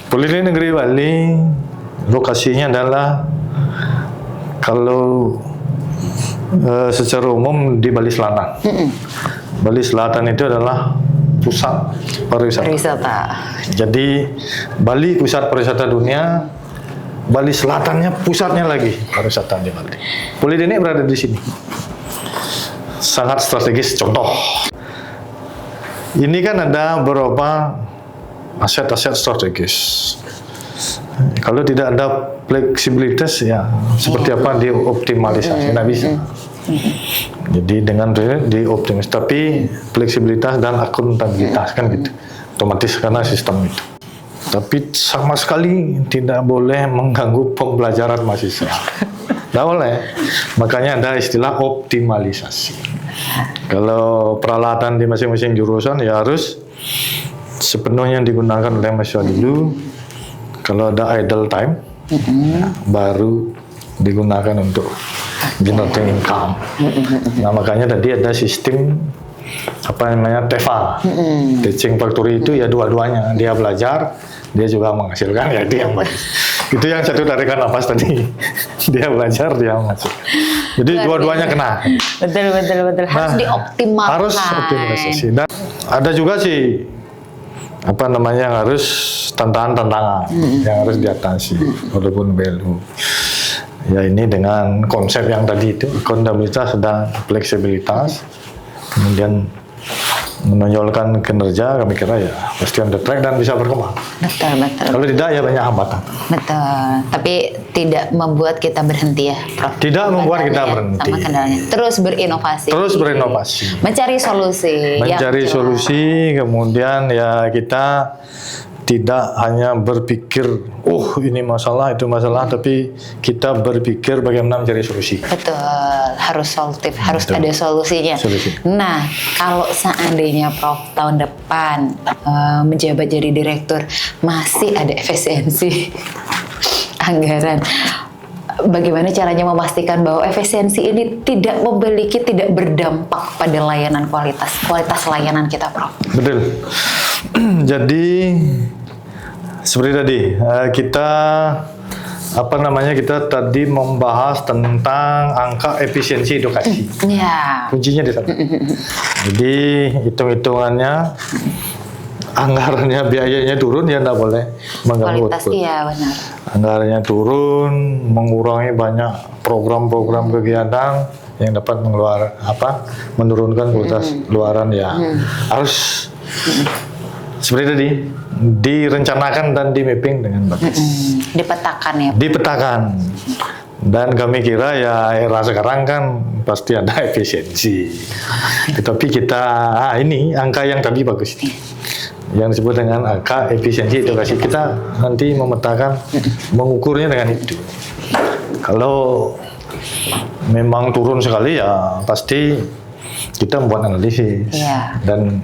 Politeknik Negeri Bali lokasinya adalah kalau secara umum di Bali Selatan. Bali Selatan itu adalah pusat pariwisata. Jadi Bali pusat pariwisata dunia, Bali Selatannya pusatnya lagi pariwisata di Bali. Politeknik berada di sini. Sangat strategis. Contoh, ini kan ada beberapa aset-aset strategis. Kalau tidak ada fleksibilitas ya seperti apa dioptimalisasi, nggak bisa. Jadi dengan dioptimalisasi, tapi fleksibilitas dan akuntabilitas kan gitu, otomatis karena sistem itu. Tapi sama sekali tidak boleh mengganggu pembelajaran mahasiswa. Tidak boleh. Makanya ada istilah optimalisasi. Kalau peralatan di masing-masing jurusan ya harus sepenuhnya digunakan oleh mahasiswa dulu. Kalau ada idle time, baru digunakan untuk generating income. Nah, makanya tadi ada sistem apa namanya TEFA, teaching factory itu ya dua-duanya, dia belajar, dia juga menghasilkan, ya itu yang bagus. Itu yang satu tarikan nafas tadi, dia belajar, dia menghasilkan. Jadi dua-duanya kena. Betul. Harus dioptimalkan. Harus optimalisasi. Dan ada juga sih apa namanya yang harus tantangan yang harus diatasi walaupun value. Ya ini dengan konsep yang tadi itu akuntabilitas dan fleksibilitas, kemudian menonjolkan kinerja, kami kira ya pasti on the track dan bisa berkembang. Betul. Kalau tidak ya banyak hambatan. Betul. Tapi tidak membuat kita berhenti ya, Prof. Tidak membuat kita berhenti. Sama kendalanya. Terus berinovasi. Mencari solusi. Mencari solusi, kemudian ya kita tidak hanya berpikir, oh ini masalah, itu masalah, tapi kita berpikir bagaimana mencari solusi. Betul, harus solutif, harus ada solusinya. Nah, kalau seandainya Prof tahun depan menjabat jadi direktur, masih ada efisiensi anggaran, bagaimana caranya memastikan bahwa efisiensi ini tidak berdampak pada layanan kualitas layanan kita, Prof? Betul. Jadi seperti tadi kita kita tadi membahas tentang angka efisiensi edukasi. Kuncinya di sana. Jadi hitung-hitungannya, anggarannya, biayanya turun, ya tidak boleh mengganggu output. Iya, benar. Anggarannya turun, mengurangi banyak program-program kegiatan yang dapat menurunkan kualitas luaran, ya harus seperti tadi direncanakan dan di mapping dengan bagus. Dipetakan ya. Dipetakan. Dan kami kira ya era sekarang kan pasti ada efisiensi. Tetapi kita ini angka yang tadi bagus. Yang disebut dengan angka efisiensi edukasi, kita nanti memetakan, mengukurnya dengan itu. Kalau memang turun sekali ya pasti kita membuat analisis dan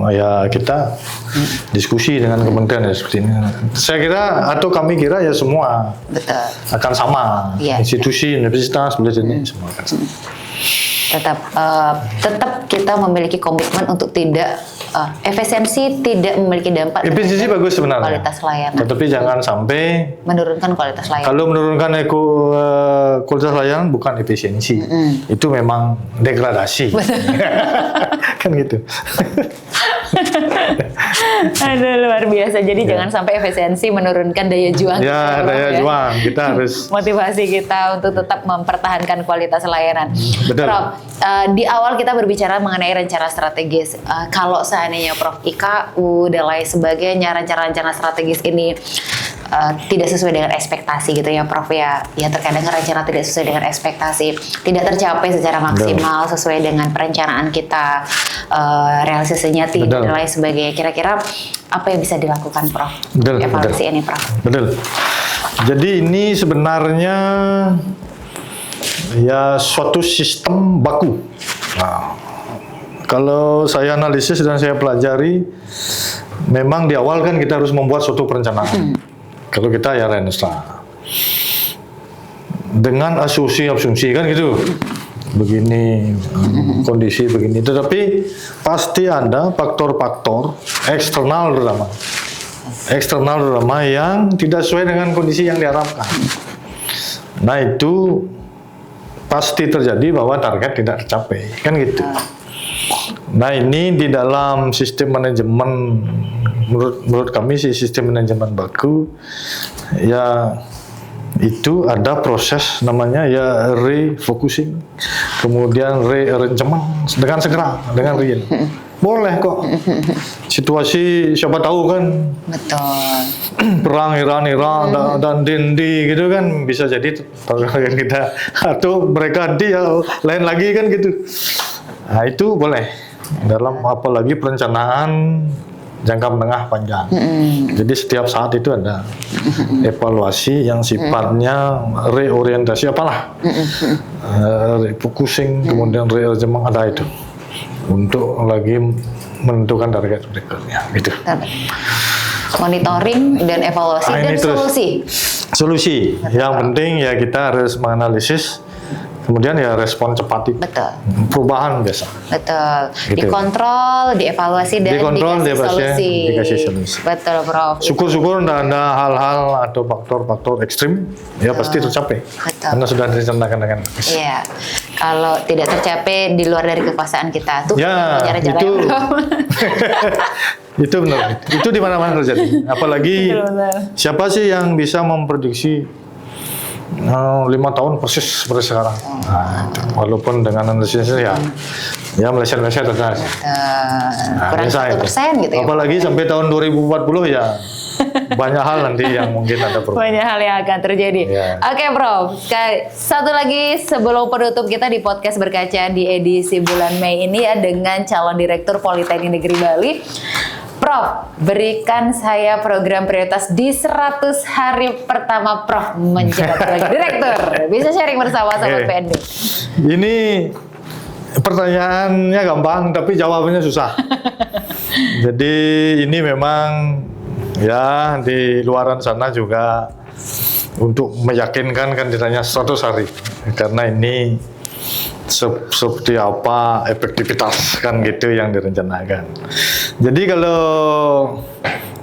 ya kita diskusi dengan kementerian ya seperti ini. Saya kira atau kami kira ya semua akan sama, institusi, universitas, belajar ini semua akan sama. Tetap kita memiliki komitmen untuk tidak efisiensi tidak memiliki dampak. Efisiensi bagus sebenarnya. Kualitas layanan. Tetapi jangan sampai menurunkan kualitas layanan. Kalau menurunkan kualitas layanan bukan efisiensi, itu memang degradasi. Kan gitu. Aduh, luar biasa. Jadi jangan sampai efisiensi menurunkan daya juang. Ya, daya juang. Kita harus motivasi kita untuk tetap mempertahankan kualitas layanan. Betul. Prof, di awal kita berbicara mengenai rencana strategis. Kalau seandainya Prof Ika dan lain sebagainya, rencana-rencana strategis ini tidak sesuai dengan ekspektasi gitu ya Prof ya. Ya terkadang rencana tidak sesuai dengan ekspektasi, tidak tercapai secara maksimal sesuai dengan perencanaan kita, realisasinya tidak dan lain sebagainya. Kira-kira apa yang bisa dilakukan Prof? Evaluasi ini Prof. Betul. Jadi ini sebenarnya ya suatu sistem baku. Nah, kalau saya analisis dan saya pelajari, memang di awal kan kita harus membuat suatu perencanaan. Kalau kita ya Renstra dengan asumsi kan gitu, begini kondisi begini. Tetapi pasti ada faktor-faktor eksternal terutama yang tidak sesuai dengan kondisi yang diharapkan. Nah itu pasti terjadi bahwa target tidak tercapai, kan gitu. Nah ini di dalam sistem manajemen, menurut kami sih sistem manajemen baku, ya itu ada proses namanya ya refocusing, kemudian rearrangement dengan segera, dengan real. Boleh kok. Situasi siapa tahu kan. Betul. Perang Iran dan Dendi gitu kan bisa jadi kita atau mereka dia lain lagi kan gitu. Nah itu boleh dalam apalagi perencanaan jangka menengah panjang. Jadi setiap saat itu ada evaluasi yang sifatnya reorientasi apalah, refocusing, kemudian rearrangement ada itu untuk lagi menentukan target berikutnya gitu. Monitoring dan evaluasi dan ini terus. solusi. Yang penting ya kita harus menganalisis, kemudian ya respon cepat itu. Betul. Perubahan biasa. Betul. Gitu. Dikontrol, dievaluasi dan dikasih solusi. Betul, Prof. Syukur-syukur tidak ada hal-hal atau faktor-faktor ekstrim, ya pasti tercapai. Betul. Karena sudah direncanakan dengan bagus. Iya. Kalau tidak tercapai di luar dari kekuasaan kita, tuh Ya, cara-cara itu yang itu benar. Itu di mana-mana terjadi. Apalagi siapa sih yang bisa memprediksi 5 tahun persis seperti sekarang. Nah, itu. Walaupun dengan analisisnya ya meleset-meleset terus. kurang biasa 1% gitu ya. Apalagi sampai tahun 2040 ya banyak hal nanti yang mungkin ada perubahan. Banyak hal yang akan terjadi. Ya. Oke, Prof. Satu lagi sebelum penutup kita di podcast berkaca di edisi bulan Mei ini ya dengan calon Direktur Politeknik Negeri Bali. Prof, berikan saya program prioritas di 100 hari pertama Prof menjabat sebagai direktur. Bisa sharing bersama Sobat PNB. Ini pertanyaannya gampang, tapi jawabannya susah. Jadi ini memang ya di luaran sana juga untuk meyakinkan kan ditanya 100 hari. Karena ini seperti apa efektivitas kan gitu yang direncanakan. Jadi kalau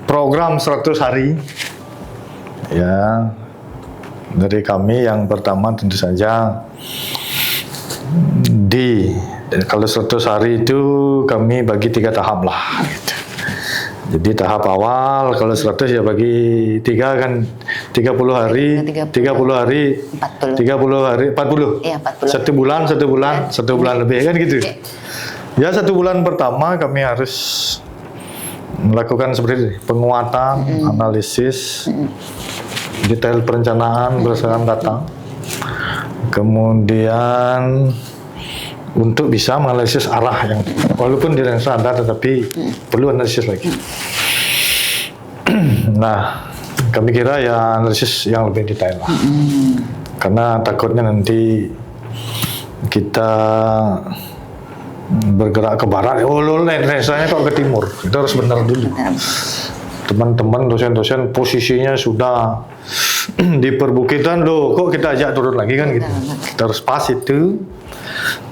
program 100 hari ya dari kami yang pertama tentu saja kalau 100 hari itu kami bagi 3 tahap lah gitu. Jadi tahap awal kalau 100 ya bagi 3 kan 30 hari, 30 hari, 40. 30 hari, 40. Iya, 40. Satu bulan lebih kan gitu. Ya 1 bulan pertama kami harus melakukan seperti penguatan, analisis, detail perencanaan berdasarkan data. Kemudian untuk bisa menganalisis arah yang walaupun dirasa ada tetapi perlu analisis lagi. Nah, kami kira ya analisis yang lebih detail lah. Karena takutnya nanti kita bergerak ke barat, lensanya kok ke timur. Itu harus benar dulu. Teman-teman dosen-dosen posisinya sudah di perbukitan loh, kok kita ajak turun lagi kan gitu. Kita harus pas itu.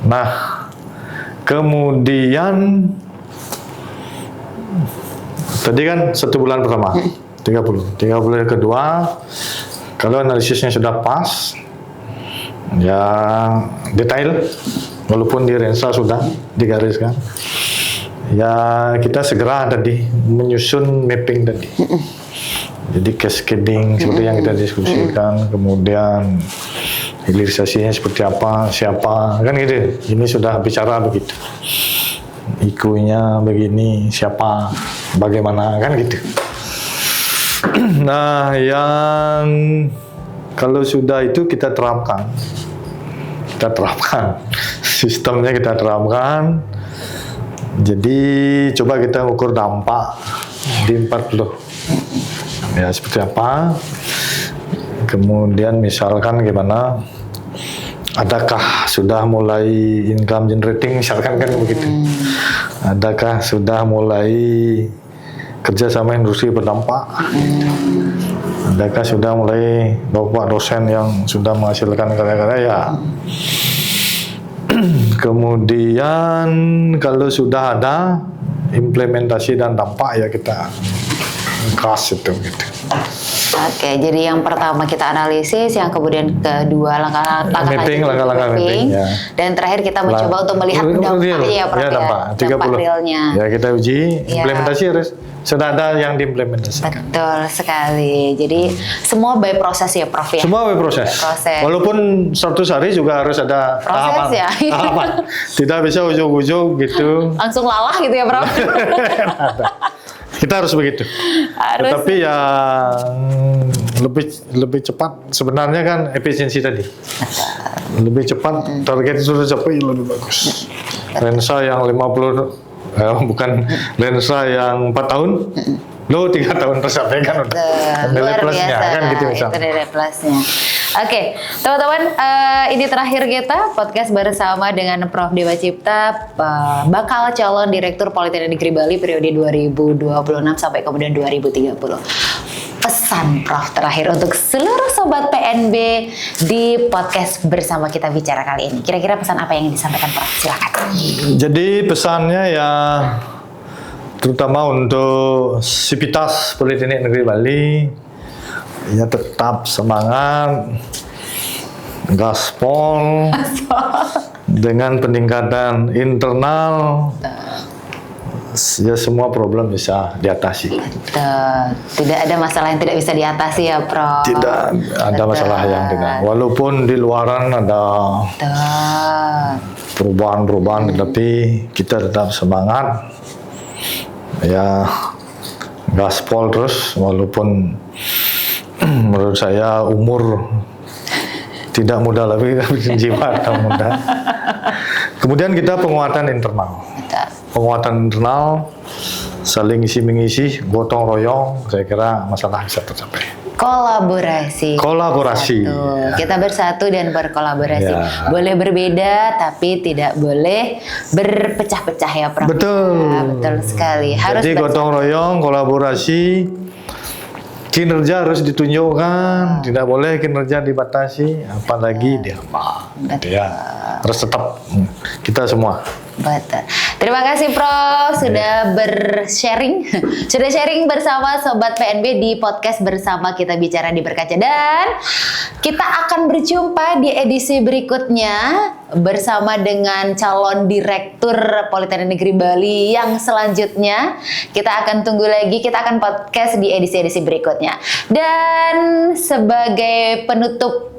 Nah, kemudian tadi kan 1 bulan pertama 30 yang kedua kalau analisisnya sudah pas ya detail walaupun di Rensa sudah digariskan ya kita segera tadi menyusun mapping tadi jadi cascading seperti yang kita diskusikan kemudian hilirisasinya seperti apa, siapa, kan gitu. Ini sudah bicara begitu. IQ-nya begini, siapa, bagaimana, kan gitu. Nah, yang kalau sudah itu kita terapkan. Sistemnya kita terapkan. Jadi coba kita ukur dampak di 40. Ya, seperti apa. Kemudian misalkan gimana, adakah sudah mulai income generating, misalkan kan begitu. Adakah sudah mulai kerja sama industri berdampak? Adakah sudah mulai bapak dosen yang sudah menghasilkan karya-karya ya? Kemudian kalau sudah ada implementasi dan dampak ya kita keras itu gitu. Oke, jadi yang pertama kita analisis, yang kemudian kedua langkah mapping, ya. Dan terakhir kita mencoba untuk melihat dampaknya ya, Prof, dampak 30. dampak realnya. Ya kita uji, implementasi harus sudah ada yang diimplementasikan. Betul sekali. Jadi semua by proses ya, Prof ya. Semua by proses. Walaupun 100 hari juga harus ada proses tahapan. Tidak bisa ujung-ujung gitu. Langsung lalah gitu ya, Prof. Kita harus begitu. Tetapi ya lebih cepat sebenarnya kan efisiensi tadi. Lebih cepat target sudah capai lebih bagus. Lensa yang 50 bukan lensa yang 4 tahun. Lo 3 tahun tercapai kan udah nilai plusnya kan gitu misalnya. Itu nilai plusnya. Oke, teman-teman, ini terakhir kita podcast bersama dengan Prof. Dewa Cipta, bakal calon Direktur Politeknik Negeri Bali periode 2026 sampai kemudian 2030. Pesan Prof terakhir untuk seluruh sobat PNB di podcast bersama kita bicara kali ini. Kira-kira pesan apa yang disampaikan Prof? Silakan. Jadi pesannya ya terutama untuk Sivitas Politeknik Negeri Bali ya tetap semangat, gaspol dengan peningkatan internal. Ya semua problem bisa diatasi. Tidak ada masalah yang tidak bisa diatasi ya, Prof. Tidak ada masalah yang dengan walaupun di luaran ada perubahan-perubahan, tetapi kita tetap semangat. Ya gaspol terus walaupun menurut saya umur tidak muda lagi, tapi jiwa tidak muda. Kemudian kita penguatan internal. Penguatan internal, saling isi-mengisi, gotong royong, saya kira masalah bisa tercapai. Kolaborasi. Kita bersatu dan berkolaborasi. Ya. Boleh berbeda, tapi tidak boleh berpecah-pecah ya, Prof. Betul. Ya, betul sekali. Harus jadi gotong royong, kolaborasi, kinerja harus ditunjukkan, tidak boleh kinerja dibatasi, apalagi diamal. Ya, harus tetap kita semua. Betul. Terima kasih Prof sudah bersharing, sudah sharing bersama Sobat PNB di podcast bersama kita bicara di Berkaca, dan kita akan berjumpa di edisi berikutnya bersama dengan calon Direktur Politeknik Negeri Bali yang selanjutnya. Kita akan tunggu lagi, kita akan podcast di edisi-edisi berikutnya. Dan sebagai penutup,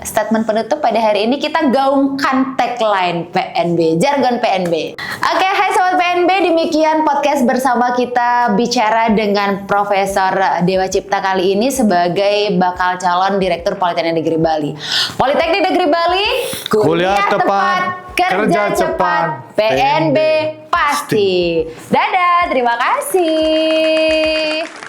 statement penutup pada hari ini kita gaungkan tagline PNB, jargon PNB. Oke, hai Sobat PNB, demikian podcast bersama kita bicara dengan Profesor Dewa Cipta kali ini sebagai bakal calon Direktur Politeknik Negeri Bali. Politeknik Negeri Bali, kuliah tepat, kerja cepat, PNB pasti. Dadah, terima kasih.